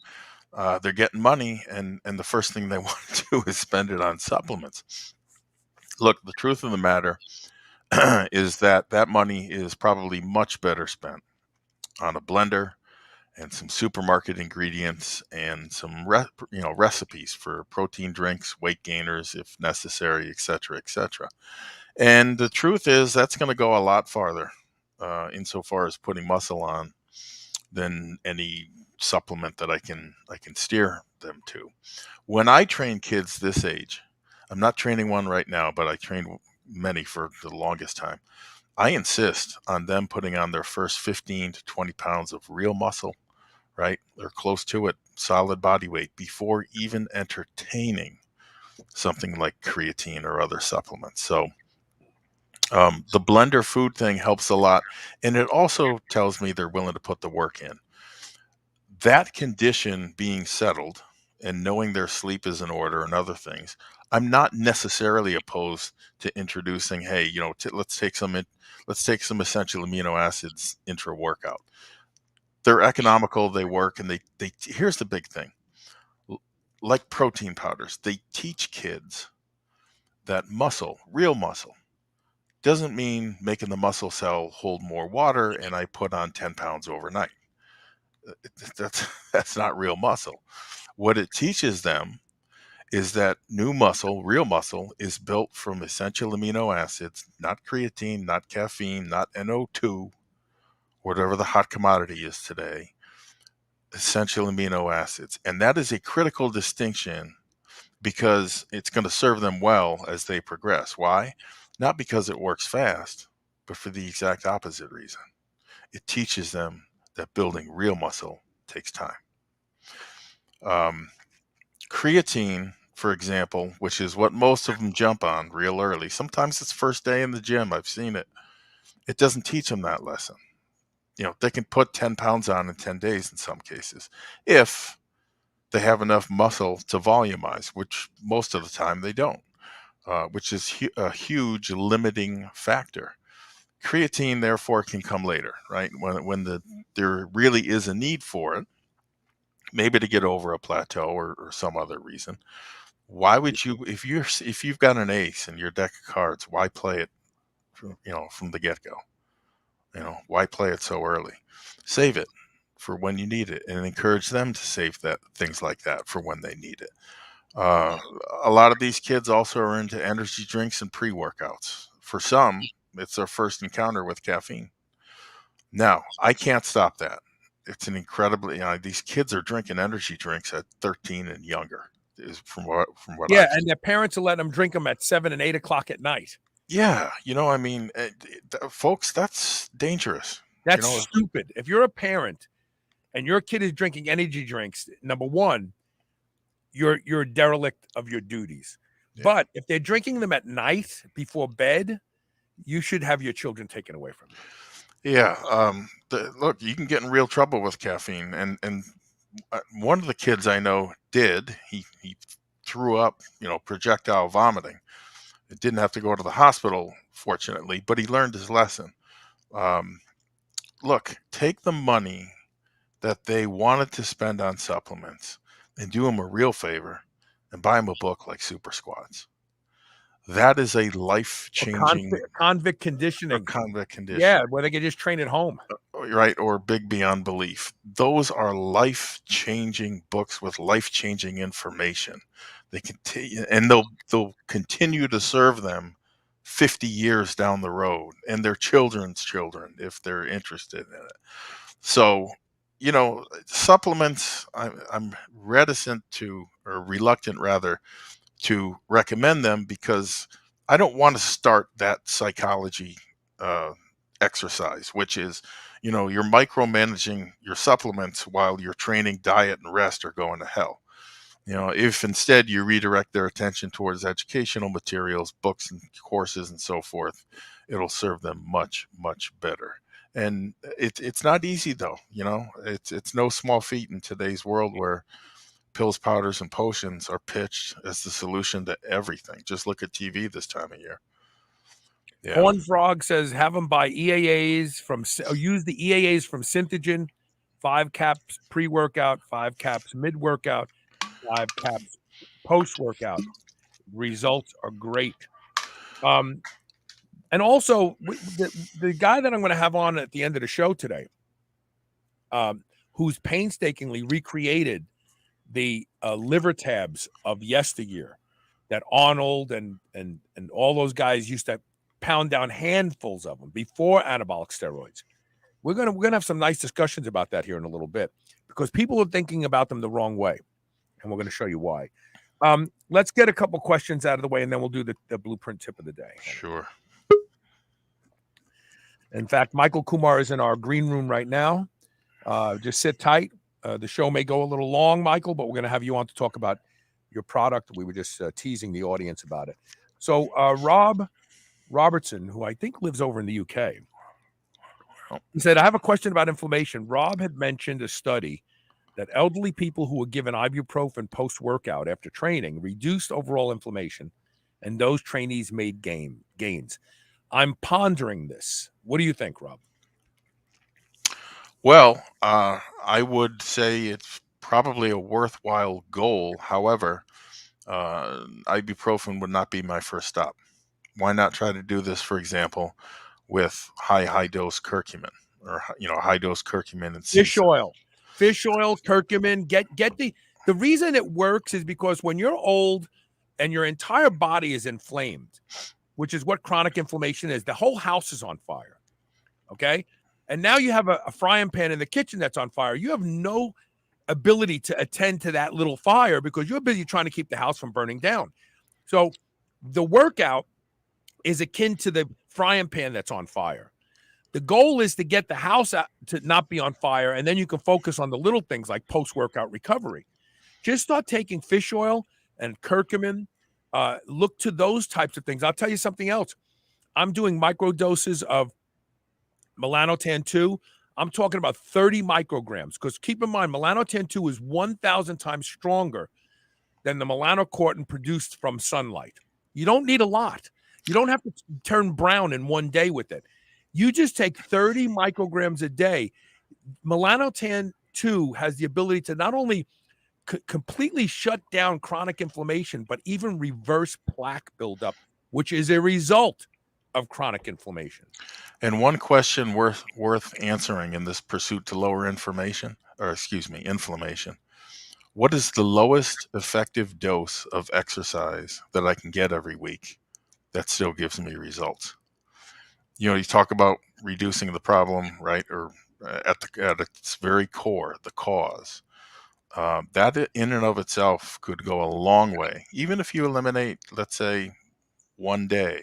they're getting money, and the first thing they want to do is spend it on supplements. Look, the truth of the matter is that money is probably much better spent on a blender and some supermarket ingredients and some recipes for protein drinks, weight gainers if necessary, et cetera, et cetera. And the truth is that's going to go a lot farther insofar as putting muscle on than any supplement that I can steer them to. When I train kids this age, I'm not training one right now, but I trained many for the longest time. I insist on them putting on their first 15 to 20 pounds of real muscle, right? They're close to it, solid body weight, before even entertaining something like creatine or other supplements. So the blender food thing helps a lot. And it also tells me they're willing to put the work in. That condition being settled and knowing their sleep is in order and other things, I'm not necessarily opposed to introducing, hey, let's take some essential amino acids intra workout. They're economical, they work, and they here's the big thing. Like protein powders, they teach kids that muscle, real muscle, doesn't mean making the muscle cell hold more water and I put on 10 pounds overnight. That's not real muscle. What it teaches them is that new muscle, real muscle, is built from essential amino acids, not creatine, not caffeine, not NO2, whatever the hot commodity is today, essential amino acids. And that is a critical distinction because it's going to serve them well as they progress. Why? Not because it works fast, but for the exact opposite reason. It teaches them that building real muscle takes time. Creatine, for example, which is what most of them jump on real early. Sometimes it's first day in the gym. I've seen it. It doesn't teach them that lesson. They can put 10 pounds on in 10 days in some cases, if they have enough muscle to volumize, which most of the time they don't, which is a huge limiting factor. Creatine, therefore, can come later, right? When there really is a need for it, maybe to get over a plateau or some other reason. Why would you, if you've got an ace in your deck of cards, why play it, from the get-go? Why play it so early? Save it for when you need it, and encourage them to save things like that for when they need it. A lot of these kids also are into energy drinks and pre-workouts. For some, it's their first encounter with caffeine. Now, I can't stop that. It's an incredibly, these kids are drinking energy drinks at 13 and younger, is from what
Yeah, and their parents will let them drink them at 7 and 8 o'clock at night.
Yeah, folks, that's dangerous.
That's stupid. If you're a parent and your kid is drinking energy drinks, number one, you're a derelict of your duties. Yeah. But if they're drinking them at night before bed, you should have your children taken away from you.
Yeah. Look, you can get in real trouble with caffeine, and one of the kids I know did. He threw up, projectile vomiting. It didn't have to go to the hospital, fortunately, but he learned his lesson. Look, take the money that they wanted to spend on supplements and do them a real favor and buy them a book like Super Squats. That is a life-changing
convict conditioning.
Convict conditioning.
Yeah, where they can just train at home.
Right, or Big Beyond Belief. Those are life-changing books with life-changing information. They continue, and they'll continue to serve them 50 years down the road, and their children's children if they're interested in it. So, supplements, I'm reluctant rather, to recommend them because I don't want to start that psychology exercise, which is, you're micromanaging your supplements while your training, diet, and rest are going to hell. If instead you redirect their attention towards educational materials, books and courses and so forth, it'll serve them much, much better. And it's not easy though. It's no small feat in today's world where pills, powders, and potions are pitched as the solution to everything. Just look at TV this time of year. Yeah.
Horn Frog says have them buy EAAs use the EAAs from Synthogen, 5 caps pre-workout, 5 caps mid-workout, 5 caps post-workout. Results are great. And also the guy that I'm going to have on at the end of the show today, who's painstakingly recreated the liver tabs of yesteryear that Arnold and all those guys used to pound down handfuls of them before anabolic steroids. We're gonna have some nice discussions about that here in a little bit because people are thinking about them the wrong way, and we're going to show you why. Let's get a couple questions out of the way, and then we'll do the blueprint tip of the day.
Sure.
In fact, Michael Kumar is in our green room right now. Just sit tight. The show may go a little long, Michael, but we're going to have you on to talk about your product. We were just teasing the audience about it. So Rob Robertson, who I think lives over in the UK, he said, I have a question about inflammation. Rob had mentioned a study that elderly people who were given ibuprofen post-workout after training reduced overall inflammation, and those trainees made gains. I'm pondering this. What do you think, Rob?
Well, I would say it's probably a worthwhile goal. However, ibuprofen would not be my first stop. Why not try to do this, for example, with high dose curcumin or high dose curcumin and
fish oil, curcumin. Get the reason it works is because when you're old and your entire body is inflamed, which is what chronic inflammation is, the whole house is on fire. Okay. And now you have a frying pan in the kitchen that's on fire. You have no ability to attend to that little fire because you're busy trying to keep the house from burning down. So the workout is akin to the frying pan that's on fire. The goal is to get the house out to not be on fire, and then you can focus on the little things like post-workout recovery. Just start taking fish oil and curcumin. Look to those types of things. I'll tell you something else. I'm doing micro doses of melanotan 2. I'm talking about 30 micrograms because keep in mind, melanotan 2 is 1,000 times stronger than the melanocortin produced from sunlight. You don't need a lot. You don't have to turn brown in one day with it. You just take 30 micrograms a day. Melanotan 2 has the ability to not only completely shut down chronic inflammation, but even reverse plaque buildup, which is a result of chronic inflammation.
And one question worth answering in this pursuit to lower inflammation. What is the lowest effective dose of exercise that I can get every week that still gives me results? You talk about reducing the problem, right? Or at its very core, the cause. That in and of itself could go a long way. Even if you eliminate, let's say, one day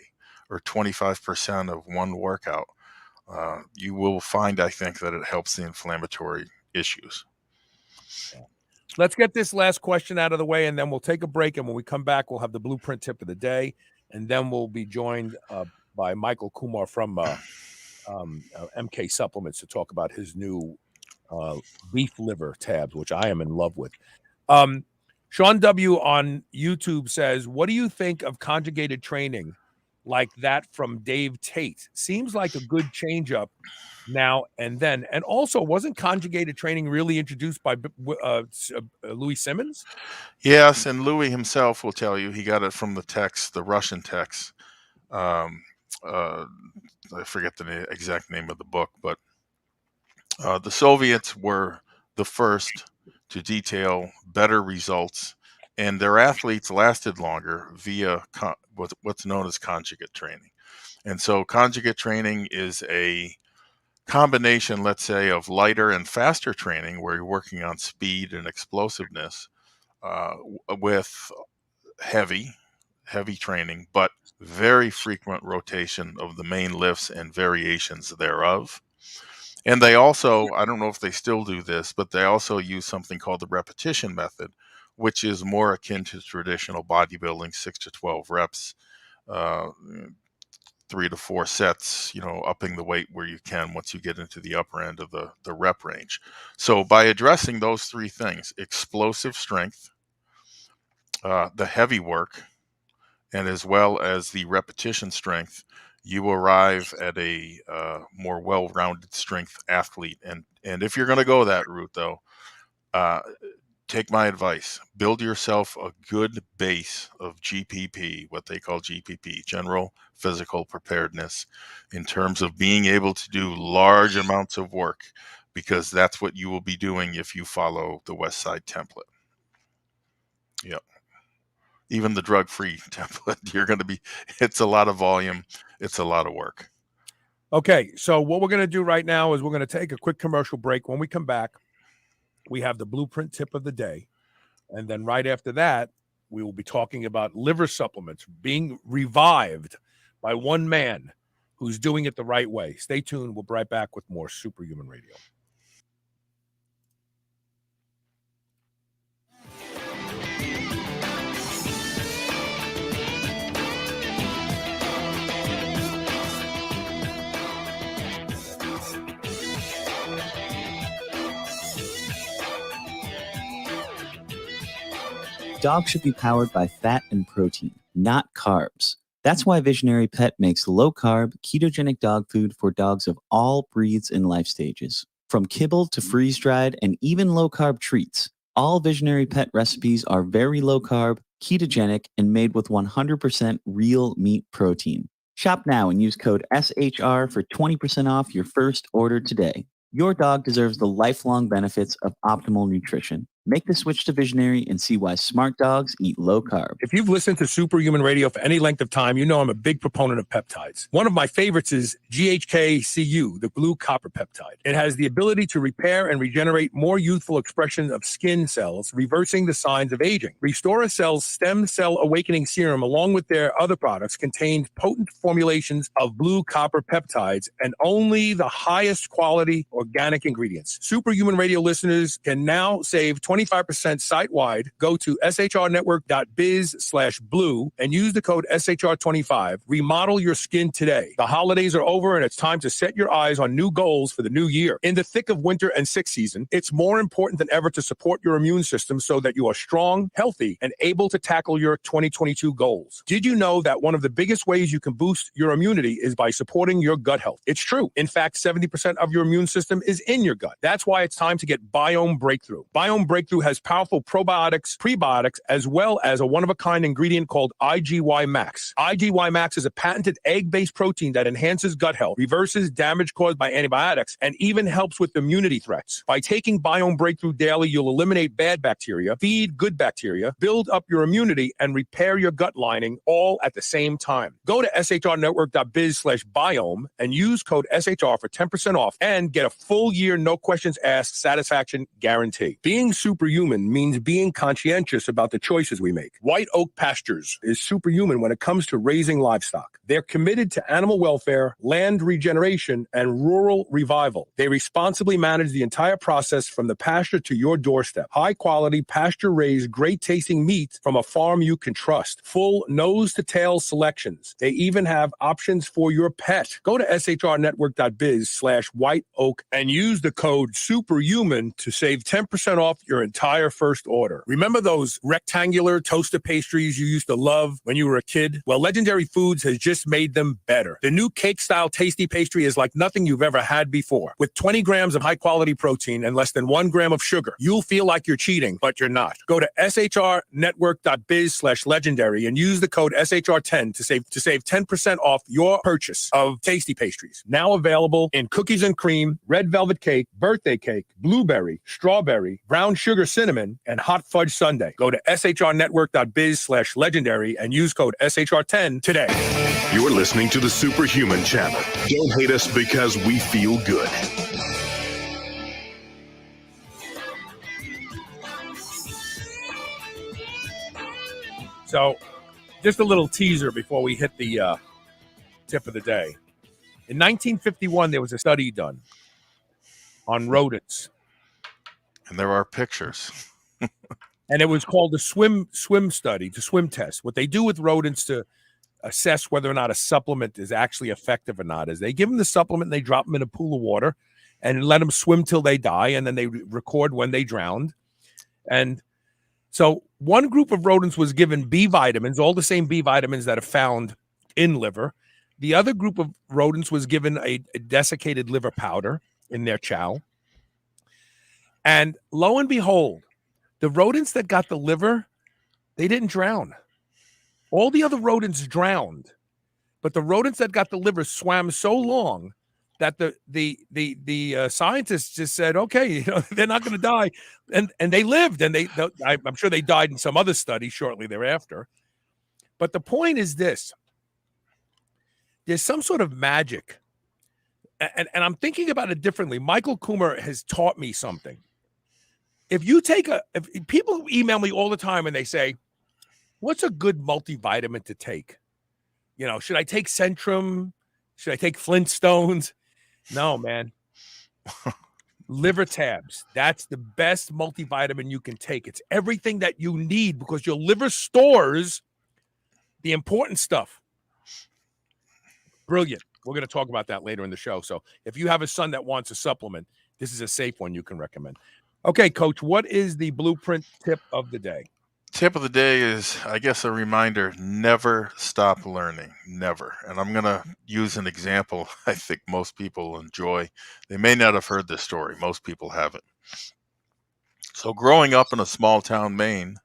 or 25% of one workout, you will find, I think, that it helps the inflammatory issues.
Let's get this last question out of the way, and then we'll take a break. And when we come back, we'll have the blueprint tip of the day, and then we'll be joined by Michael Kumar from MK Supplements to talk about his new beef liver tabs, which I am in love with. Sean W. on YouTube says, what do you think of conjugated training like that from Dave Tate? Seems like a good change up now and then. And also, wasn't conjugated training really introduced by Louis Simmons?
Yes, and Louis himself will tell you he got it from the text, the Russian text. I forget the exact name of the book, but the Soviets were the first to detail better results, and their athletes lasted longer via what's known as conjugate training. And so conjugate training is a combination, let's say, of lighter and faster training where you're working on speed and explosiveness with heavy training, but very frequent rotation of the main lifts and variations thereof. And they also, I don't know if they still do this, but they also use something called the repetition method, which is more akin to traditional bodybuilding, 6 to 12 reps, 3 to 4 sets, upping the weight where you can once you get into the upper end of the rep range. So by addressing those three things, explosive strength, the heavy work, and as well as the repetition strength, you arrive at a more well-rounded strength athlete. And if you're going to go that route, though, take my advice. Build yourself a good base of GPP, what they call GPP, General Physical Preparedness, in terms of being able to do large amounts of work, because that's what you will be doing if you follow the West Side template. Yep. Even the drug-free template, it's a lot of volume. It's a lot of work.
Okay, so what we're going to do right now is we're going to take a quick commercial break. When we come back, we have the BluePrint tip of the day. And then right after that, we will be talking about liver supplements being revived by one man who's doing it the right way. Stay tuned. We'll be right back with more Superhuman Radio.
Dogs should be powered by fat and protein, not carbs. That's why Visionary Pet makes low-carb, ketogenic dog food for dogs of all breeds and life stages. From kibble to freeze-dried and even low-carb treats, all Visionary Pet recipes are very low-carb, ketogenic, and made with 100% real meat protein. Shop now and use code SHR for 20% off your first order today. Your dog deserves the lifelong benefits of optimal nutrition. Make the switch to Visionary and see why smart dogs eat low carb.
If you've listened to Superhuman Radio for any length of time, you know I'm a big proponent of peptides. One of my favorites is GHK-Cu, the blue copper peptide. It has the ability to repair and regenerate more youthful expression of skin cells, reversing the signs of aging. Restora Cell's Stem Cell Awakening Serum, along with their other products, contains potent formulations of blue copper peptides and only the highest quality organic ingredients. Superhuman Radio listeners can now save 25% site-wide. Go to shrnetwork.biz/blue and use the code SHR25. Remodel your skin today. The holidays are over and it's time to set your eyes on new goals for the new year. In the thick of winter and sick season, it's more important than ever to support your immune system so that you are strong, healthy, and able to tackle your 2022 goals. Did you know that one of the biggest ways you can boost your immunity is by supporting your gut health? It's true. In fact, 70% of your immune system is in your gut. That's why it's time to get Biome Breakthrough. Biome Breakthrough has powerful probiotics, prebiotics, as well as a one-of-a-kind ingredient called IGY Max. IGY Max is a patented egg-based protein that enhances gut health, reverses damage caused by antibiotics, and even helps with immunity threats. By taking Biome Breakthrough daily, you'll eliminate bad bacteria, feed good bacteria, build up your immunity, and repair your gut lining all at the same time. Go to shrnetwork.biz/biome and use code SHR for 10% off and get a full year, no questions asked satisfaction guarantee. Being super superhuman means being conscientious about the choices we make. White Oak Pastures is superhuman when it comes to raising livestock. They're committed to animal welfare, land regeneration, and rural revival. They responsibly manage the entire process from the pasture to your doorstep. High-quality, pasture-raised, great-tasting meat from a farm you can trust. Full nose-to-tail selections. They even have options for your pet. Go to shrnetwork.biz/white oak and use the code SUPERHUMAN to save 10% off your entire first order. Remember those rectangular toaster pastries you used to love when you were a kid? Well, Legendary Foods has just made them better. The new cake-style tasty pastry is like nothing you've ever had before. With 20 grams of high-quality protein and less than 1 gram of sugar, you'll feel like you're cheating, but you're not. Go to shrnetwork.biz/legendary and use the code SHR10 to save 10% off your purchase of tasty pastries. Now available in cookies and cream, red velvet cake, birthday cake, blueberry, strawberry, brown sugar cinnamon, and hot fudge sundae. Go to shrnetwork.biz/legendary and use code SHR10 today.
You're listening to the Superhuman Channel. Don't hate us because we feel good.
So, just a little teaser before we hit the tip of the day. In 1951, there was a study done on rodents.
And there are pictures.
And it was called the swim study, the swim test. What they do with rodents to assess whether or not a supplement is actually effective or not is they give them the supplement and they drop them in a pool of water and let them swim till they die, and then they record when they drowned. And so one group of rodents was given B vitamins, all the same B vitamins that are found in liver. The other group of rodents was given a desiccated liver powder in their chow. And lo and behold, the rodents that got the liver, they didn't drown. All the other rodents drowned, but the rodents that got the liver swam so long that the scientists just said, okay, they're not going to die, and they lived, and I'm sure they died in some other study shortly thereafter. But the point is this: there's some sort of magic, and I'm thinking about it differently. Michael Coomer has taught me something. If people email me all the time and they say, what's a good multivitamin to take? Should I take Centrum? Should I take Flintstones? No, man. Liver tabs. That's the best multivitamin you can take. It's everything that you need because your liver stores the important stuff. Brilliant. We're going to talk about that later in the show. So if you have a son that wants a supplement, this is a safe one you can recommend. Okay, Coach, what is the BluePrint tip of the day?
Tip of the day is, I guess, a reminder: never stop learning. Never. And I'm going to use an example I think most people enjoy. They may not have heard this story. Most people haven't. So growing up in a small town, Maine,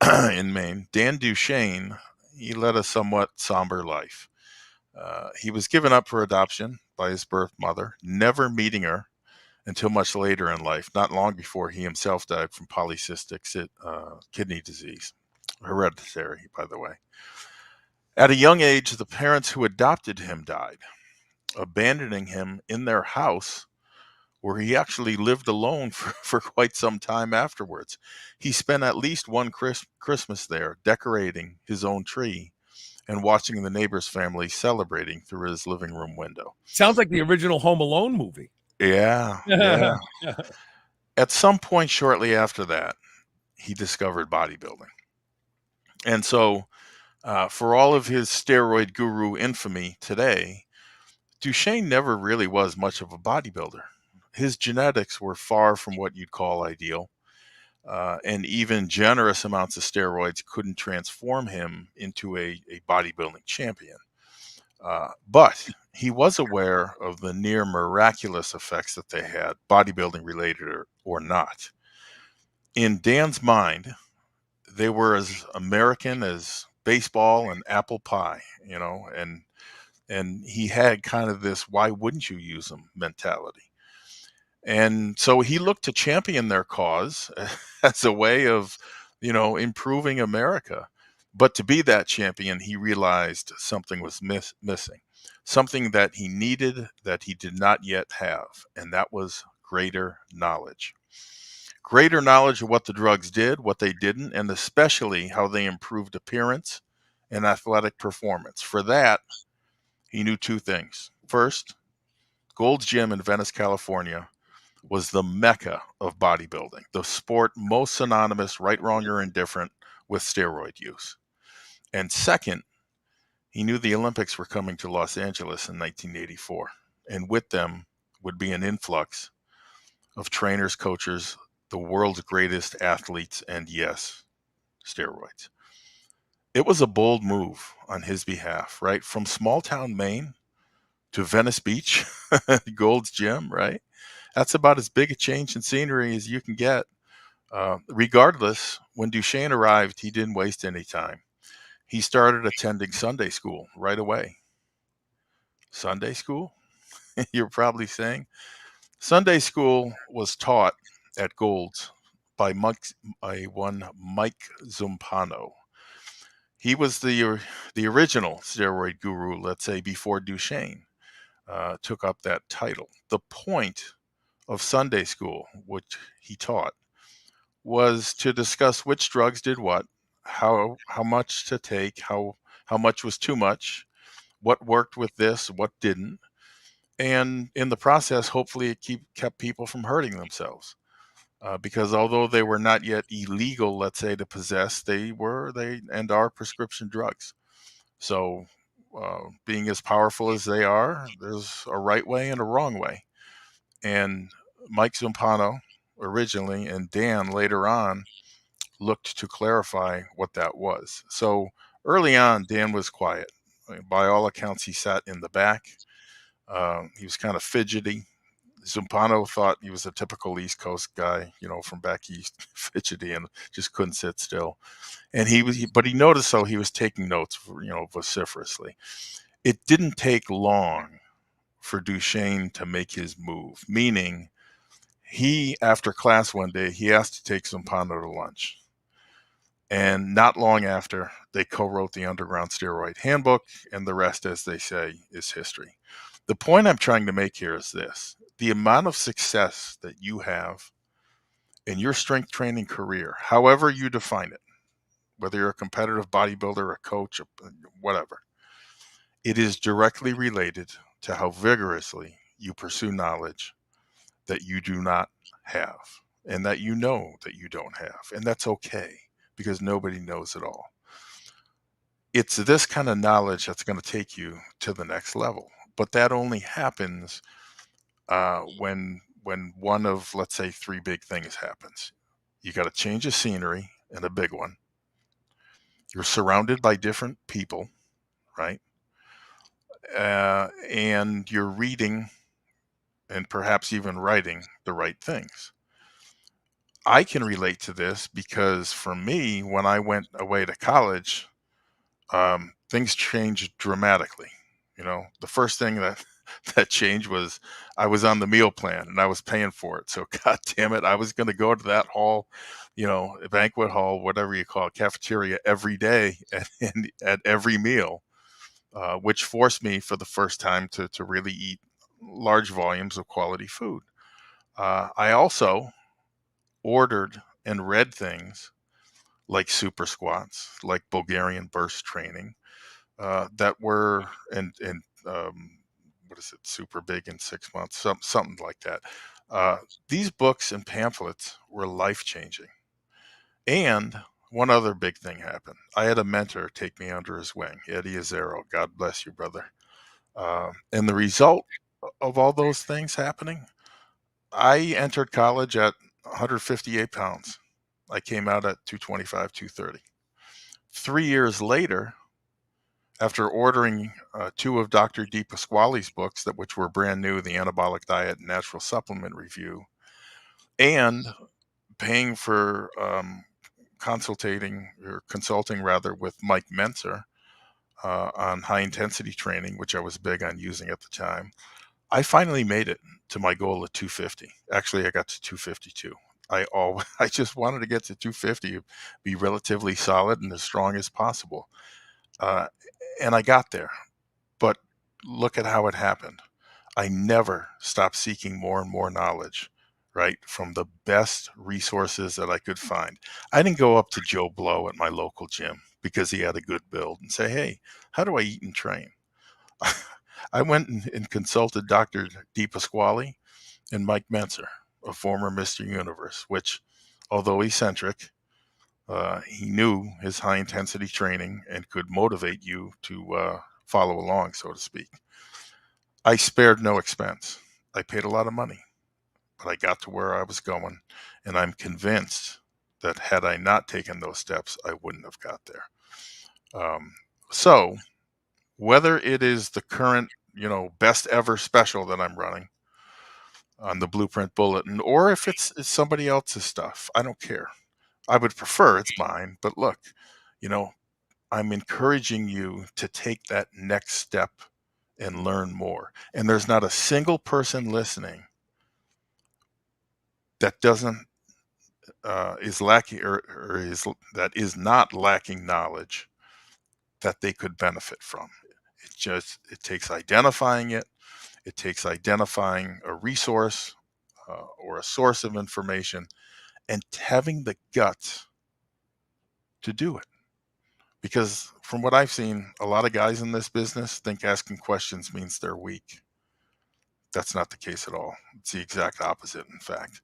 Dan Duchesne, he led a somewhat somber life. He was given up for adoption by his birth mother, never meeting her until much later in life, not long before he himself died from polycystic kidney disease, hereditary, by the way. At a young age, the parents who adopted him died, abandoning him in their house, where he actually lived alone for quite some time afterwards. He spent at least one Christmas there, decorating his own tree and watching the neighbor's family celebrating through his living room window.
Sounds like the original Home Alone movie.
Yeah. At some point shortly after that, he discovered bodybuilding. And so for all of his steroid guru infamy today, Duchesne never really was much of a bodybuilder. His genetics were far from what you'd call ideal, and even generous amounts of steroids couldn't transform him into a bodybuilding champion. But he was aware of the near miraculous effects that they had, bodybuilding related or not. In Dan's mind, they were as American as baseball and apple pie, and he had kind of this "why wouldn't you use them" mentality. And so he looked to champion their cause as a way of, improving America. But to be that champion, he realized something was missing, something that he needed that he did not yet have, and that was greater knowledge. greater knowledge of what the drugs did, what they didn't, and especially how they improved appearance and athletic performance. For that, he knew two things. First, Gold's Gym in Venice, California was the mecca of bodybuilding, the sport most synonymous, right, wrong, or indifferent, with steroid use. And second, he knew the Olympics were coming to Los Angeles in 1984, and with them would be an influx of trainers, coaches, the world's greatest athletes, and yes, steroids. It was a bold move on his behalf, right? From small town Maine to Venice Beach, Gold's Gym, right? That's about as big a change in scenery as you can get. Regardless, when Duchesne arrived, he didn't waste any time. He started attending Sunday school right away. Sunday school? You're probably saying. Sunday school was taught at Gold's by one Mike Zumpano. He was the original steroid guru, let's say, before Duchesne took up that title. The point of Sunday school, which he taught, was to discuss which drugs did what, how much to take, how much was too much, what worked with this, what didn't, and in the process, hopefully, it kept people from hurting themselves. Because although they were not yet illegal, let's say, to possess, they and are prescription drugs. So, being as powerful as they are, there's a right way and a wrong way. And Mike Zumpano originally, and Dan later on, looked to clarify what that was. So early on, Dan was quiet. By all accounts, he sat in the back. He was kind of fidgety. Zumpano thought he was a typical East Coast guy, from back east, fidgety and just couldn't sit still. And but he noticed he was taking notes, vociferously. It didn't take long for Duchesne to make his move, meaning after class one day, he asked to take Zumpano to lunch. And not long after, they co-wrote the Underground Steroid Handbook, and the rest, as they say, is history. The point I'm trying to make here is this. The amount of success that you have in your strength training career, however you define it, whether you're a competitive bodybuilder, a coach, whatever, it is directly related to how vigorously you pursue knowledge that you do not have and that you know that you don't have. And that's okay, because nobody knows it all. It's this kind of knowledge that's going to take you to the next level. But that only happens when one of, let's say, three big things happens. You got to change the scenery, and a big one. You're surrounded by different people, right? And you're reading and perhaps even writing the right things. I can relate to this because for me, when I went away to college, things changed dramatically. The first thing that changed was I was on the meal plan and I was paying for it. So God damn it, I was going to go to that hall, banquet hall, whatever you call it, cafeteria every day and at every meal, which forced me for the first time to really eat large volumes of quality food. I also ordered and read things like super squats, like Bulgarian burst training, that were what is it, super big in 6 months, something like that. These books and pamphlets were life-changing. And one other big thing happened. I had a mentor take me under his wing, Eddie Azzaro. God bless you, brother. And the result of all those things happening, I entered college at 158 pounds. I came out at 225, 230. 3 years later, after ordering two of Dr. D. Pasquale's books, which were brand new, The Anabolic Diet and Natural Supplement Review, and paying for consulting with Mike Mentzer on high intensity training, which I was big on using at the time, I finally made it to my goal of 250. Actually, I got to 252. I just wanted to get to 250, be relatively solid and as strong as possible. And I got there, but look at how it happened. I never stopped seeking more and more knowledge, right, from the best resources that I could find. I didn't go up to Joe Blow at my local gym because he had a good build and say, hey, how do I eat and train? I went and consulted Dr. Di Pasquale and Mike Menzer, a former Mr. Universe, which, although eccentric, he knew his high intensity training and could motivate you to follow along, so to speak. I spared no expense. I paid a lot of money, but I got to where I was going, and I'm convinced that had I not taken those steps, I wouldn't have got there. So whether it is the current, best ever special that I'm running on the BluePrint Bulletin, or if it's somebody else's stuff, I don't care. I would prefer it's mine, but look, I'm encouraging you to take that next step and learn more. And there's not a single person listening that doesn't is lacking or is not lacking knowledge that they could benefit from. It takes identifying it. It takes identifying a resource or a source of information and having the guts to do it. Because from what I've seen, a lot of guys in this business think asking questions means they're weak. That's not the case at all. It's the exact opposite, in fact.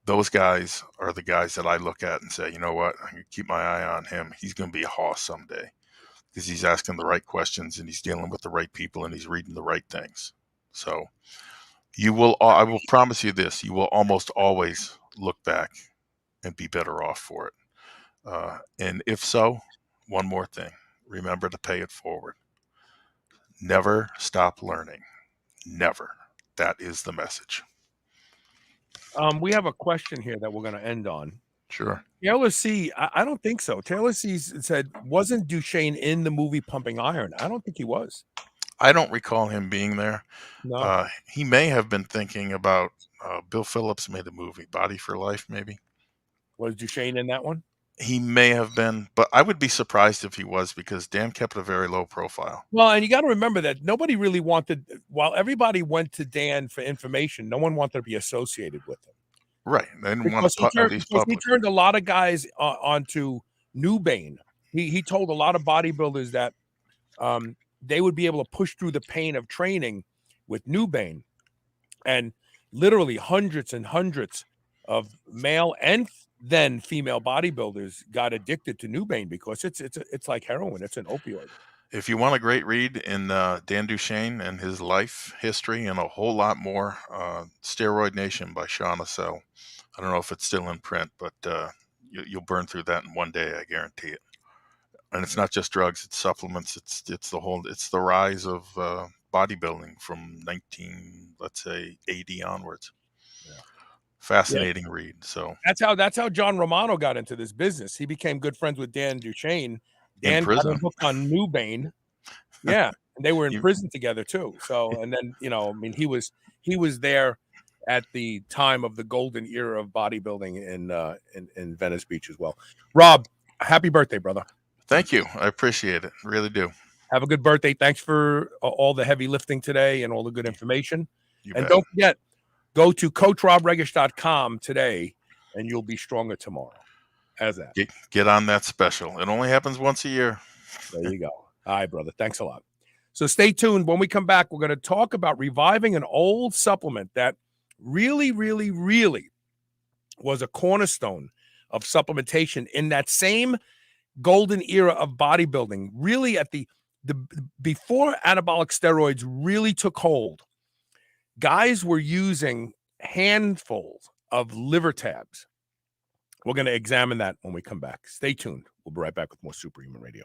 Those guys are the guys that I look at and say, you know what, I can keep my eye on him. He's going to be a hoss someday because he's asking the right questions and he's dealing with the right people and he's reading the right things. So I will promise you this, you will almost always look back and be better off for it. And if so, one more thing, remember to pay it forward. Never stop learning. Never. That is the message.
We have a question here that we're going to end on.
Sure.
Taylor C, I don't think so. Taylor C said, wasn't Duchesne in the movie Pumping Iron? I don't think he was.
I don't recall him being there.
No.
He may have been thinking about Bill Phillips made a movie, Body for Life, maybe. Was
Duchesne in that one?
He may have been, but I would be surprised if he was because Dan kept a very low profile.
Well, and you got to remember that nobody really wanted, while everybody went to Dan for information, no one wanted to be associated with him.
Right. They didn't want to
he turned a lot of guys onto Newbane. He told a lot of bodybuilders that they would be able to push through the pain of training with Newbane. And literally hundreds and hundreds of male and then female bodybuilders got addicted to Newbane because it's like heroin. It's an opioid.
If you want a great read in Dan Duchesne and his life history and a whole lot more, Steroid Nation by Sean Assel. I don't know if it's still in print, but you'll burn through that in one day, I guarantee it. And it's not just drugs; it's supplements. It's the rise of bodybuilding from 1980 onwards. Yeah. Fascinating read. So
that's how John Romano got into this business. He became good friends with Dan Duchesne. Dan got a hook on Newbane. Yeah. And they were in prison together too. So, and then, he was there at the time of the golden era of bodybuilding in Venice Beach as well. Rob, happy birthday, brother.
Thank you. I appreciate it. Really do.
Have a good birthday. Thanks for all the heavy lifting today and all the good information. And don't forget, go to CoachRobRegish.com today and you'll be stronger tomorrow. How's that?
Get on that special. It only happens once a year.
There you go. All right, brother. Thanks a lot. So stay tuned. When we come back, we're going to talk about reviving an old supplement that really, really, really was a cornerstone of supplementation in that same golden era of bodybuilding. Really at the before anabolic steroids really took hold, guys were using handfuls of liver tabs. We're going to examine that when we come back. Stay tuned. We'll be right back with more Superhuman Radio.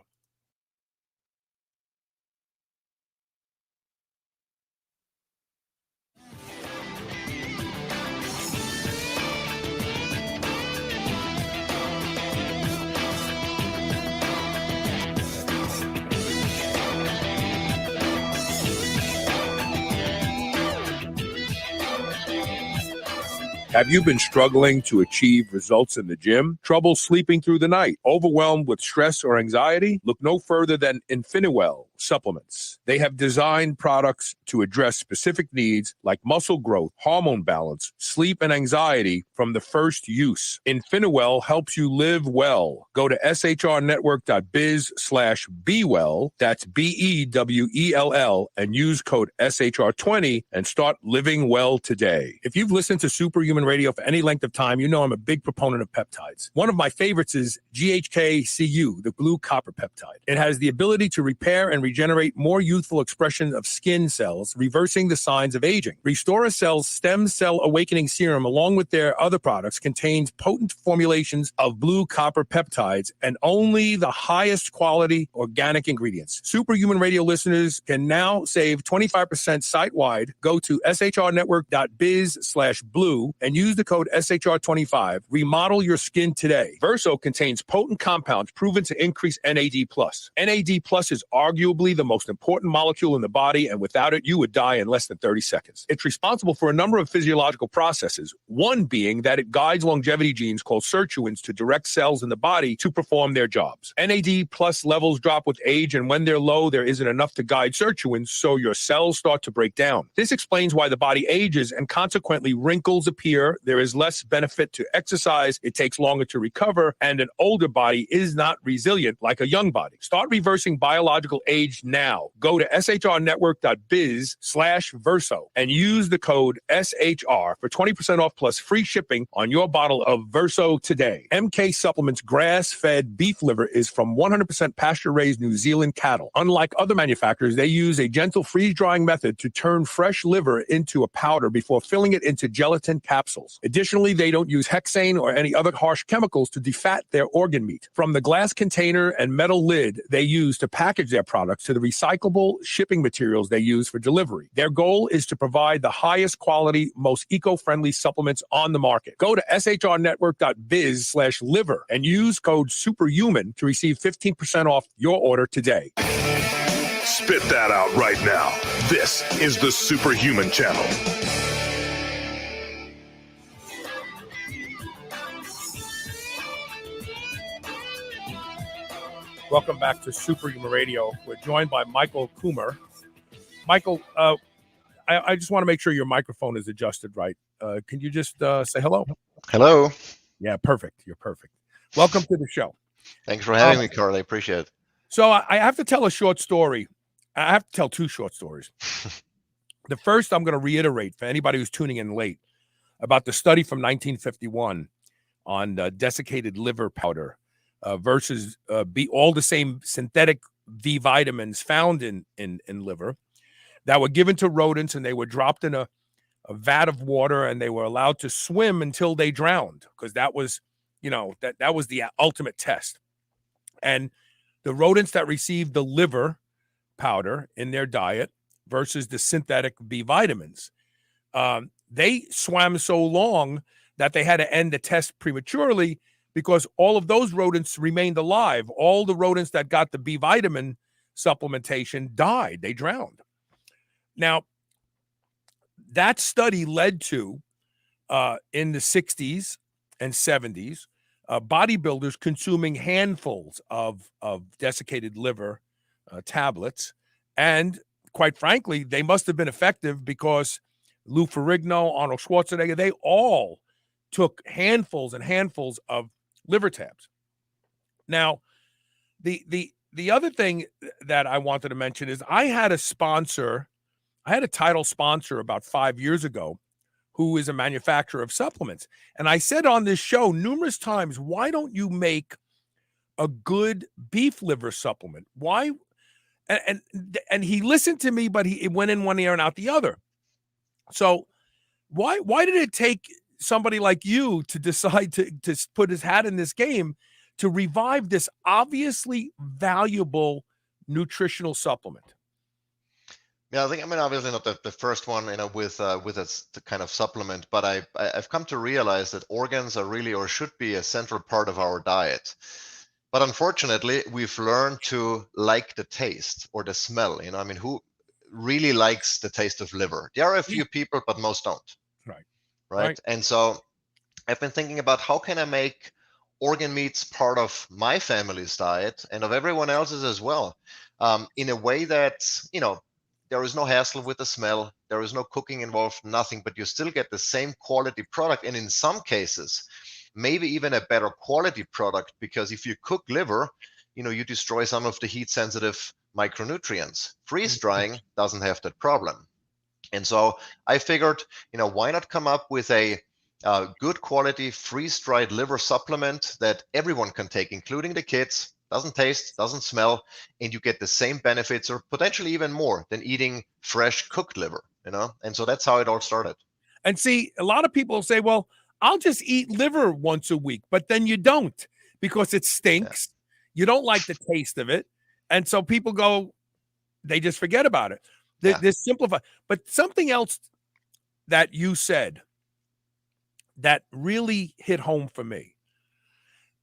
Have you been struggling to achieve results in the gym? Trouble sleeping through the night? Overwhelmed with stress or anxiety? Look no further than Infiniwell. Supplements. They have designed products to address specific needs like muscle growth, hormone balance, sleep, and anxiety from the first use. Infinawell helps you live well. Go to shrnetwork.biz/bewell. That's BEWELL and use code SHR20 and start living well today. If you've listened to Superhuman Radio for any length of time, you know I'm a big proponent of peptides. One of my favorites is GHKCU, the blue copper peptide. It has the ability to repair and regenerate more youthful expression of skin cells, reversing the signs of aging. Restora Cell's Stem Cell Awakening Serum, along with their other products, contains potent formulations of blue copper peptides and only the highest quality organic ingredients. Superhuman Radio listeners can now save 25% site-wide. Go to shrnetwork.biz/blue and use the code SHR25. Remodel your skin today. Verso contains potent compounds proven to increase NAD+. NAD+ is arguably the most important molecule in the body, and without it, you would die in less than 30 seconds. It's responsible for a number of physiological processes, one being that it guides longevity genes called sirtuins to direct cells in the body to perform their jobs. NAD+ levels drop with age, and when they're low, there isn't enough to guide sirtuins, so your cells start to break down. This explains why the body ages and consequently wrinkles appear. There is less benefit to exercise, it takes longer to recover, and an older body is not resilient like a young body. Start reversing biological age now. Go to shrnetwork.biz/verso and use the code SHR for 20% off plus free shipping on your bottle of Verso today. MK Supplements grass-fed beef liver is from 100% pasture-raised New Zealand cattle. Unlike other manufacturers, they use a gentle freeze-drying method to turn fresh liver into a powder before filling it into gelatin capsules. Additionally, they don't use hexane or any other harsh chemicals to defat their organ meat. From the glass container and metal lid they use to package their products to the recyclable shipping materials they use for delivery, their goal is to provide the highest quality, most eco-friendly supplements on the market. Go to shrnetwork.biz/liver and use code SUPERHUMAN to receive 15% off your order today.
Spit that out right now. This is the Superhuman Channel.
Welcome back to Superhuman Radio. We're joined by Michael Coomer. Michael, I just want to make sure your microphone is adjusted right. Can you just say hello?
Hello.
Yeah, perfect. You're perfect. Welcome to the show.
Thanks for having me, Carl. I appreciate it.
So I have to tell a short story. I have to tell two short stories. The first, I'm going to reiterate for anybody who's tuning in late about the study from 1951 on desiccated liver powder versus all the same synthetic B vitamins found in liver that were given to rodents, and they were dropped in a vat of water, and they were allowed to swim until they drowned, because that was, that was the ultimate test. And the rodents that received the liver powder in their diet versus the synthetic B vitamins, they swam so long that they had to end the test prematurely, because all of those rodents remained alive. All the rodents that got the B vitamin supplementation died. They drowned. Now, that study led to, in the 60s and 70s, bodybuilders consuming handfuls of desiccated liver tablets. And quite frankly, they must have been effective, because Lou Ferrigno, Arnold Schwarzenegger, they all took handfuls and handfuls of liver tabs. Now, the other thing that I wanted to mention is I had a title sponsor about 5 years ago who is a manufacturer of supplements. And I said on this show numerous times, why don't you make a good beef liver supplement? Why? And he listened to me, but it went in one ear and out the other. So why did it take somebody like you to decide to put his hat in this game to revive this obviously valuable nutritional supplement?
Yeah, I mean, obviously not the first one, with the kind of supplement, but I've come to realize that organs are really, or should be, a central part of our diet. But unfortunately, we've learned to like the taste or the smell. I mean, who really likes the taste of liver? There are a few people, but most don't. Right. And so I've been thinking about, how can I make organ meats part of my family's diet and of everyone else's as well? in a way that, there is no hassle with the smell, there is no cooking involved, nothing, but you still get the same quality product, and in some cases maybe even a better quality product, because if you cook liver, you destroy some of the heat sensitive micronutrients. Freeze drying doesn't have that problem. And so I figured, why not come up with a good quality freeze dried liver supplement that everyone can take, including the kids. Doesn't taste, doesn't smell, and you get the same benefits, or potentially even more, than eating fresh cooked liver. And so that's how it all started.
And see, a lot of people say, well, I'll just eat liver once a week, but then you don't, because it stinks. Yeah. You don't like the taste of it. And so people go, they just forget about it. This simplify. But something else that you said that really hit home for me.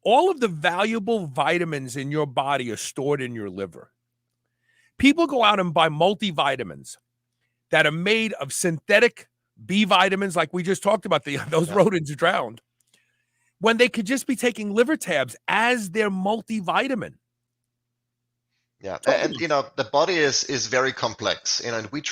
All of the valuable vitamins in your body are stored in your liver. People go out and buy multivitamins that are made of synthetic B vitamins, like we just talked about, those rodents drowned, when they could just be taking liver tabs as their multivitamin.
Yeah, and the body is very complex, and we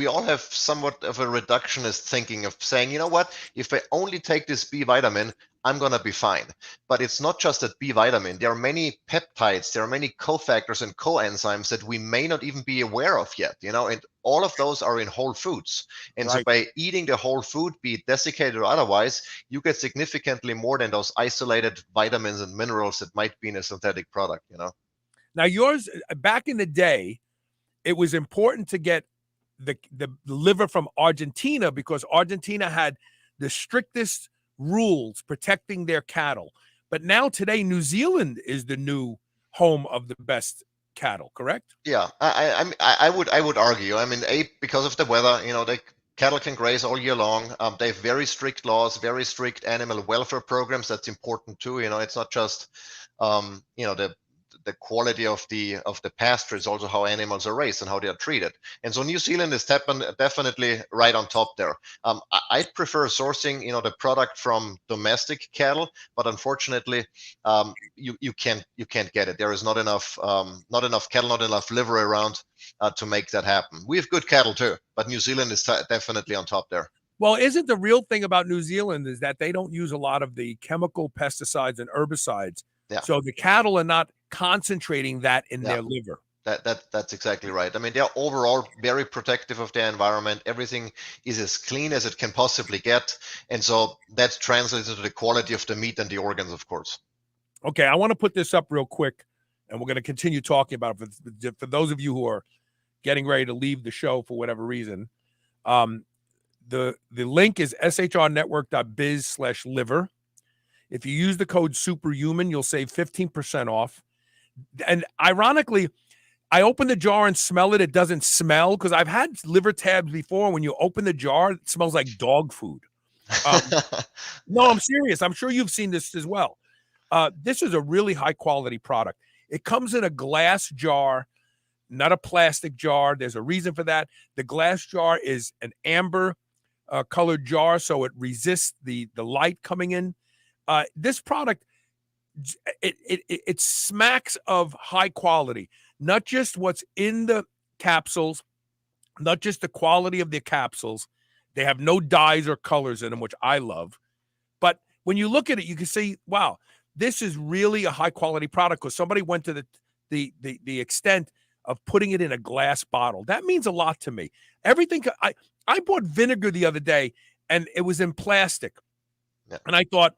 all have somewhat of a reductionist thinking of saying, what, if I only take this B vitamin, I'm gonna be fine. But it's not just that B vitamin. There are many peptides, there are many cofactors and coenzymes that we may not even be aware of yet, and all of those are in whole foods. And so by eating the whole food, be it desiccated or otherwise, you get significantly more than those isolated vitamins and minerals that might be in a synthetic product,
Now, yours, back in the day, it was important to get the liver from Argentina, because Argentina had the strictest rules protecting their cattle. But now today, New Zealand is the new home of the best cattle, correct?
Yeah, I would argue. Because of the weather, the cattle can graze all year long. They have very strict laws, very strict animal welfare programs. That's important too. It's not just the quality of the pasture, is also how animals are raised and how they are treated. And so New Zealand is definitely right on top there. I prefer sourcing the product from domestic cattle, but unfortunately you can't get it. There is not enough cattle, not enough liver around to make that happen. We have good cattle too, but New Zealand is definitely on top there.
Well, isn't the real thing about New Zealand is that they don't use a lot of the chemical pesticides and herbicides. Yeah. So the cattle are not concentrating that in their liver.
That's exactly right. They're overall very protective of their environment. Everything is as clean as it can possibly get. And so that translates into the quality of the meat and the organs, of course.
Okay, I want to put this up real quick, and we're going to continue talking about it. For those of you who are getting ready to leave the show for whatever reason, the link is shrnetwork.biz/liver. If you use the code superhuman, you'll save 15% off. And ironically, I open the jar and smell it. It doesn't smell, because I've had liver tabs before. When you open the jar, it smells like dog food. No, I'm serious. I'm sure you've seen this as well. This is a really high quality product. It comes in a glass jar, not a plastic jar. There's a reason for that. The glass jar is an amber colored jar, so it resists the light coming in. This product, it smacks of high quality, not just what's in the capsules, not just the quality of the capsules. They have no dyes or colors in them, which I love. But when you look at it, you can see, wow, this is really a high quality product, because somebody went to the extent of putting it in a glass bottle. That means a lot to me. Everything. I bought vinegar the other day, and it was in plastic. Yeah. And I thought,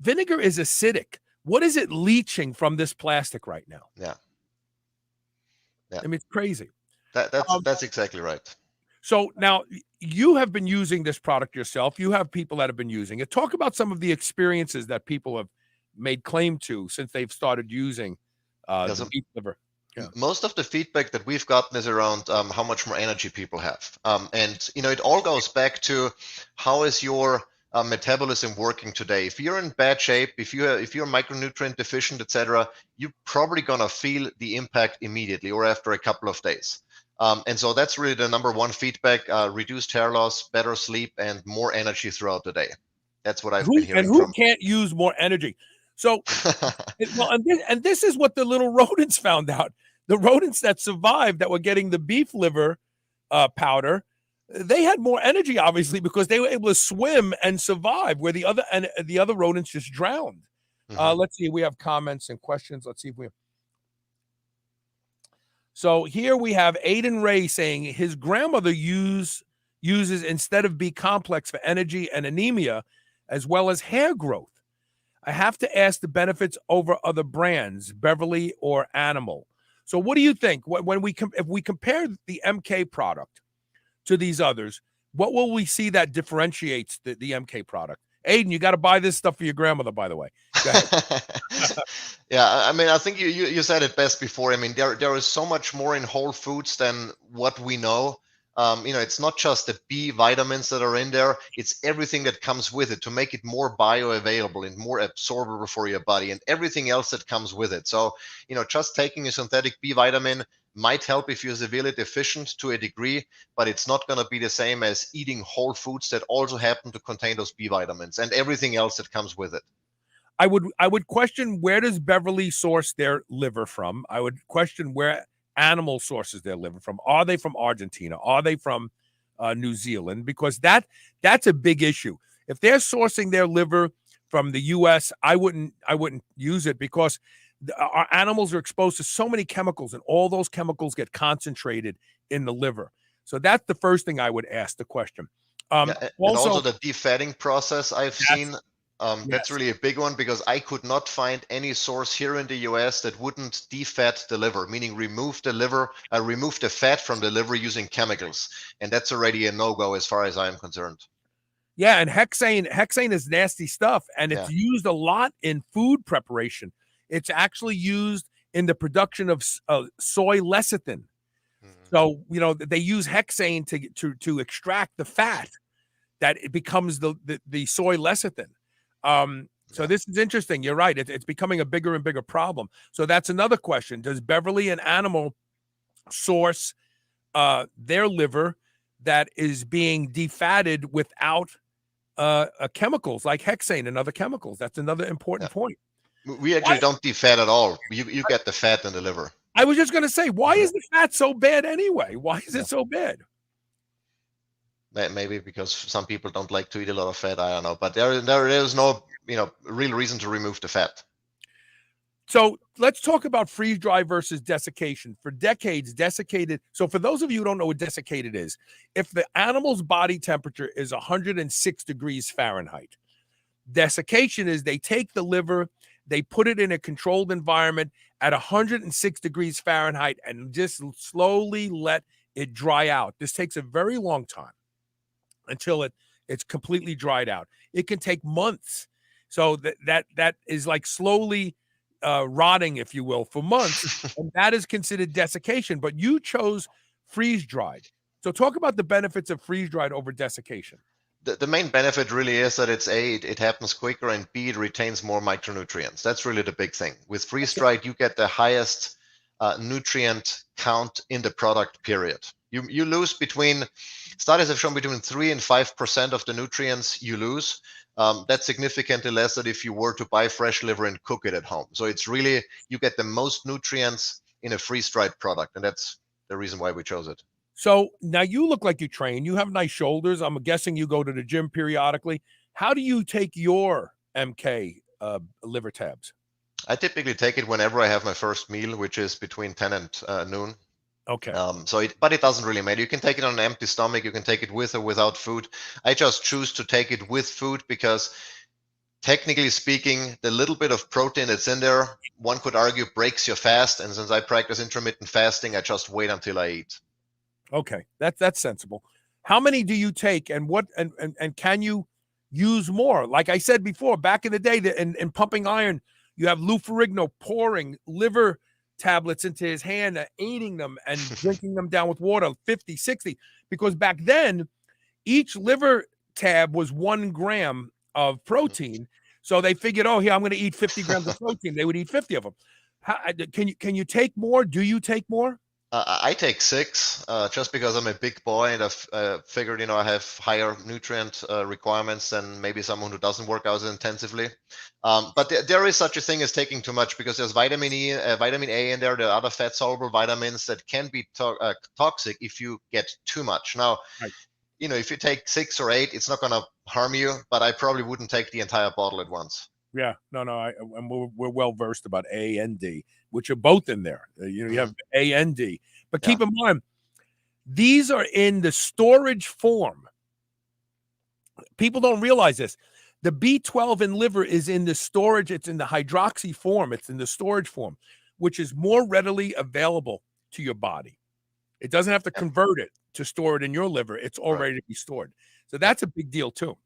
vinegar is acidic. What is it leaching from this plastic right now?
Yeah.
It's crazy.
That's exactly right.
So now you have been using this product yourself. You have people that have been using it. Talk about some of the experiences that people have made claim to since they've started using the beef liver. Yeah.
Most of the feedback that we've gotten is around how much more energy people have. And it all goes back to, how is your metabolism working today? If you're in bad shape, if you're micronutrient deficient, etc., you're probably gonna feel the impact immediately or after a couple of days. And so that's really the number one feedback: reduced hair loss, better sleep, and more energy throughout the day. That's what I've been hearing.
And who can't use more energy? So, well, and this is what the little rodents found out. the rodents that survived that were getting the beef liver powder, they had more energy, obviously, because they were able to swim and survive, where the other rodents just drowned. Let's see. We have comments and questions. Let's see if we have. So here we have Aiden Ray saying his grandmother uses instead of B complex for energy and anemia, as well as hair growth. I have to ask the benefits over other brands, Beverly or Animal. So what do you think? If we compare the MK product to these others, what will we see that differentiates the MK product? Aiden, you got to buy this stuff for your grandmother, by the way. Go ahead.
Yeah, I mean, I think you said it best before. I mean, there is so much more in whole foods than what we know. It's not just the B vitamins that are in there, it's everything that comes with it to make it more bioavailable and more absorbable for your body, and everything else that comes with it. So, just taking a synthetic B vitamin might help if you're severely deficient to a degree, but it's not going to be the same as eating whole foods that also happen to contain those B vitamins and everything else that comes with it.
I would question, where does Beverly source their liver from? I would question where Animal sources their liver from. Are they from Argentina? Are they from New Zealand? Because that's a big issue. If they're sourcing their liver from the U.S., I wouldn't use it, because our animals are exposed to so many chemicals, and all those chemicals get concentrated in the liver. So that's the first thing I would ask the question.
And also the defatting process I've seen. That's really a big one, because I could not find any source here in the US that wouldn't defat the liver, meaning remove the fat from the liver using chemicals. And that's already a no-go as far as I'm concerned.
Yeah, and hexane is nasty stuff, and it's used a lot in food preparation. It's actually used in the production of soy lecithin. So, they use hexane to extract the fat that it becomes the soy lecithin. So this is interesting. You're right. It's becoming a bigger and bigger problem. So that's another question. Does Beverly and Animal source their liver that is being defatted without chemicals like hexane and other chemicals? That's another important point.
We actually don't defat at all. You get the fat in the liver.
I was just going to say, why is the fat so bad anyway? Why is it so bad?
Maybe because some people don't like to eat a lot of fat. I don't know, but there is no real reason to remove the fat.
So let's talk about freeze dry versus desiccation. For decades, desiccated. So for those of you who don't know what desiccated is, if the animal's body temperature is 106 degrees Fahrenheit, desiccation is they take the liver, they put it in a controlled environment at 106 degrees Fahrenheit and just slowly let it dry out. This takes a very long time until it's completely dried out. It can take months. So that is like slowly rotting, if you will, for months. And that is considered desiccation. But you chose freeze dried. So talk about the benefits of freeze dried over desiccation.
The main benefit really is that it happens quicker, and B, it retains more micronutrients. That's really the big thing. With freeze dried, you get the highest nutrient count in the product, period. You lose studies have shown between 3 and 5% of the nutrients you lose. That's significantly less than if you were to buy fresh liver and cook it at home. So it's really, you get the most nutrients in a freeze-dried product, and that's the reason why we chose it.
So now you look like you train. You have nice shoulders. I'm guessing you go to the gym periodically. How do you take your MK liver tabs?
I typically take it whenever I have my first meal, which is between 10 and noon.
Okay.
But it doesn't really matter. You can take it on an empty stomach. You can take it with or without food. I just choose to take it with food because, technically speaking, the little bit of protein that's in there, one could argue, breaks your fast. And since I practice intermittent fasting, I just wait until I eat.
Okay, that's sensible. How many do you take, and what and can you use more? Like I said before, back in the day, in pumping iron, you have Lou Ferrigno pouring liver tablets into his hand, eating them and drinking them down with water, 50, 60, because back then each liver tab was 1 gram of protein. So they figured, oh, here, I'm going to eat 50 grams of protein. They would eat 50 of them. Can you take more? Do you take more?
I take 6 just because I'm a big boy and I've figured, I have higher nutrient requirements than maybe someone who doesn't work out as intensively. But there is such a thing as taking too much because there's vitamin E, vitamin A in there. There are other fat soluble vitamins that can be toxic if you get too much. Now,
Right.
if you take 6 or 8, it's not going to harm you, but I probably wouldn't take the entire bottle at once.
Yeah, no, and we're well versed about A and D, which are both in there. You have A and D, but keep in mind these are in the storage form. People don't realize this. The B12 in liver is in the storage. It's in the hydroxy form. It's in the storage form, which is more readily available to your body. It doesn't have to convert it to store it in your liver. It's already to be stored. So that's a big deal too.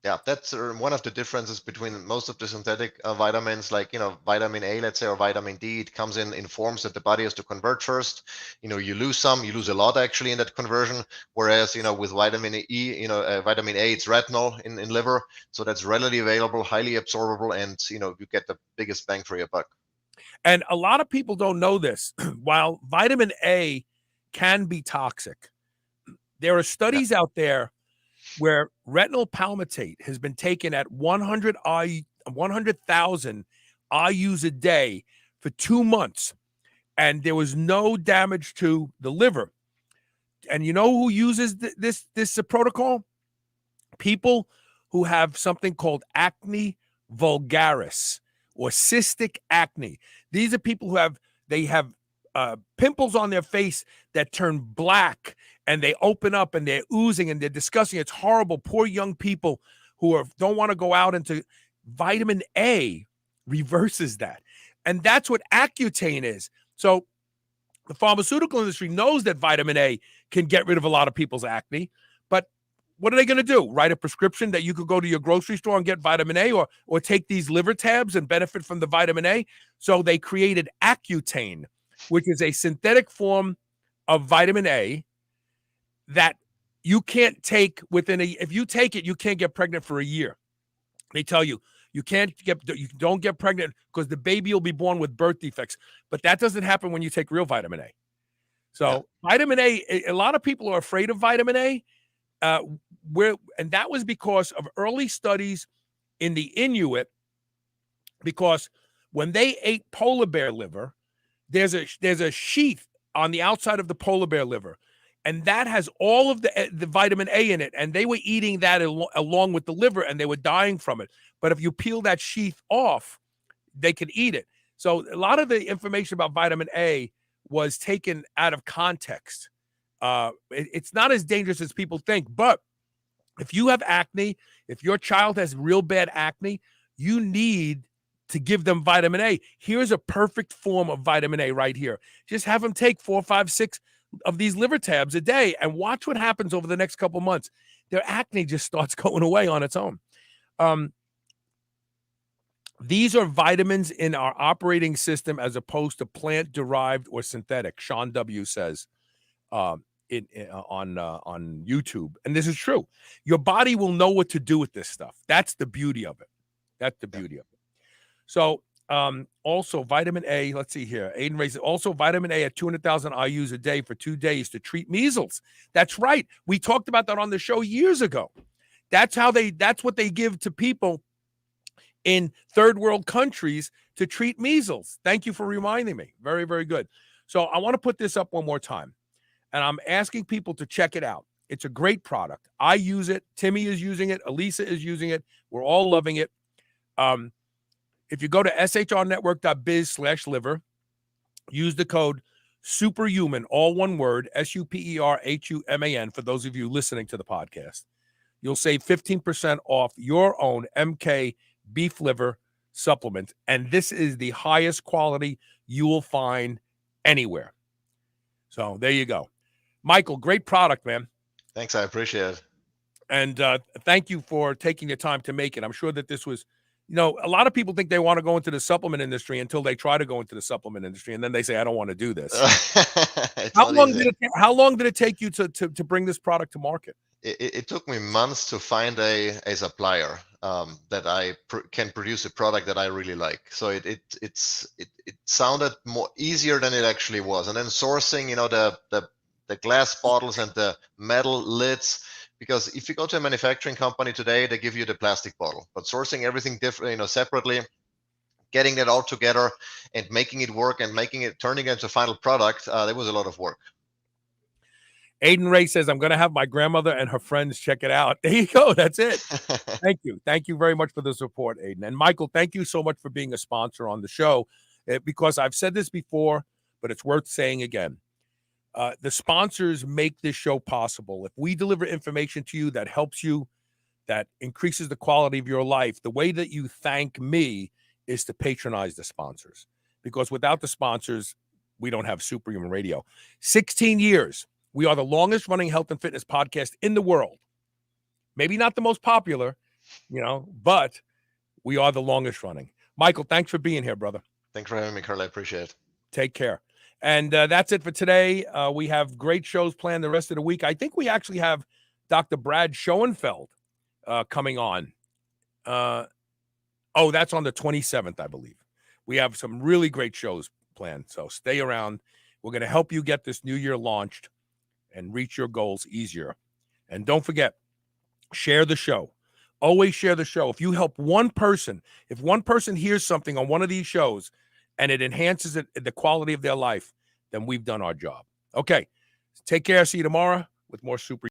Yeah, that's one of the differences between most of the synthetic vitamins, like, vitamin A, let's say, or vitamin D. It comes in forms that the body has to convert first. You lose some, you lose a lot actually in that conversion. Whereas, with vitamin E, vitamin A, it's retinol in liver. So that's readily available, highly absorbable, and, you get the biggest bang for your buck.
And a lot of people don't know this. While vitamin A can be toxic, there are studies out there where retinol palmitate has been taken at 100,000 IUs a day for 2 months, and there was no damage to the liver. And you know who uses this protocol? People who have something called acne vulgaris or cystic acne. These are people who have pimples on their face that turn black and they open up and they're oozing and they're disgusting. It's horrible. Poor young people who don't want to go out into vitamin A reverses that. And that's what Accutane is. So the pharmaceutical industry knows that vitamin A can get rid of a lot of people's acne, but what are they going to do? Write a prescription that you could go to your grocery store and get vitamin A, or take these liver tabs and benefit from the vitamin A? So they created Accutane, which is a synthetic form of vitamin A that you can't take if you take it, you can't get pregnant for a year. They tell you you don't get pregnant because the baby will be born with birth defects. But that doesn't happen when you take real vitamin A. So vitamin A, a lot of people are afraid of vitamin A. And that was because of early studies in the Inuit, because when they ate polar bear liver, there's a sheath on the outside of the polar bear liver, and that has all of the vitamin A in it, and they were eating that along with the liver, and they were dying from it. But if you peel that sheath off, they could eat it. So a lot of the information about vitamin A was taken out of context. It's not as dangerous as people think, but if you have acne, if your child has real bad acne, you need to give them vitamin A. Here's a perfect form of vitamin A right here. Just have them take 4, 5, 6 of these liver tabs a day and watch what happens over the next couple months. Their acne just starts going away on its own. These are vitamins in our operating system as opposed to plant-derived or synthetic, Sean W. says on YouTube. And this is true. Your body will know what to do with this stuff. That's the beauty of it. That's the beauty of it. So also vitamin A, let's see here. Aiden raises also vitamin A at 200,000 IUs a day for 2 days to treat measles. That's right. We talked about that on the show years ago. That's what they give to people in third world countries to treat measles. Thank you for reminding me. Very, very good. So I want to put this up one more time, and I'm asking people to check it out. It's a great product. I use it. Timmy is using it. Elisa is using it. We're all loving it. If you go to shrnetwork.biz/liver, use the code superhuman, all one word, SUPERHUMAN, for those of you listening to the podcast. You'll save 15% off your own MK beef liver supplement. And this is the highest quality you will find anywhere. So there you go. Michael, great product, man.
Thanks. I appreciate it.
And thank you for taking the time to make it. I'm sure that this was, a lot of people think they want to go into the supplement industry until they try to go into the supplement industry. And then they say, I don't want to do this. How long did it take you to bring this product to market?
It took me months to find a supplier. that I can produce a product that I really like. So it sounded more easier than it actually was. And then sourcing, the glass bottles and the metal lids, because if you go to a manufacturing company today, they give you the plastic bottle, but sourcing everything different, separately, getting that all together and making it work and turning it into a final product, there was a lot of work.
Aiden Ray says, I'm going to have my grandmother and her friends check it out. There you go. That's it. Thank you. Thank you very much for the support, Aiden. And Michael, thank you so much for being a sponsor on the show, because I've said this before, but it's worth saying again. The sponsors make this show possible. If we deliver information to you that helps you, that increases the quality of your life, the way that you thank me is to patronize the sponsors, because without the sponsors, we don't have Superhuman Radio. 16 years. We are the longest running health and fitness podcast in the world. Maybe not the most popular, but we are the longest running. Michael, thanks for being here, brother.
Thanks for having me, Carl. I appreciate it.
Take care. And that's it for today. We have great shows planned the rest of the week. I think we actually have Dr. Brad Schoenfeld coming on. That's on the 27th, I believe. We have some really great shows planned, so stay around. We're going to help you get this new year launched and reach your goals easier. And don't forget, share the show. Always share the show. If you help one person, if one person hears something on one of these shows and it enhances the quality of their life, then we've done our job. Okay, take care. See you tomorrow with more Super.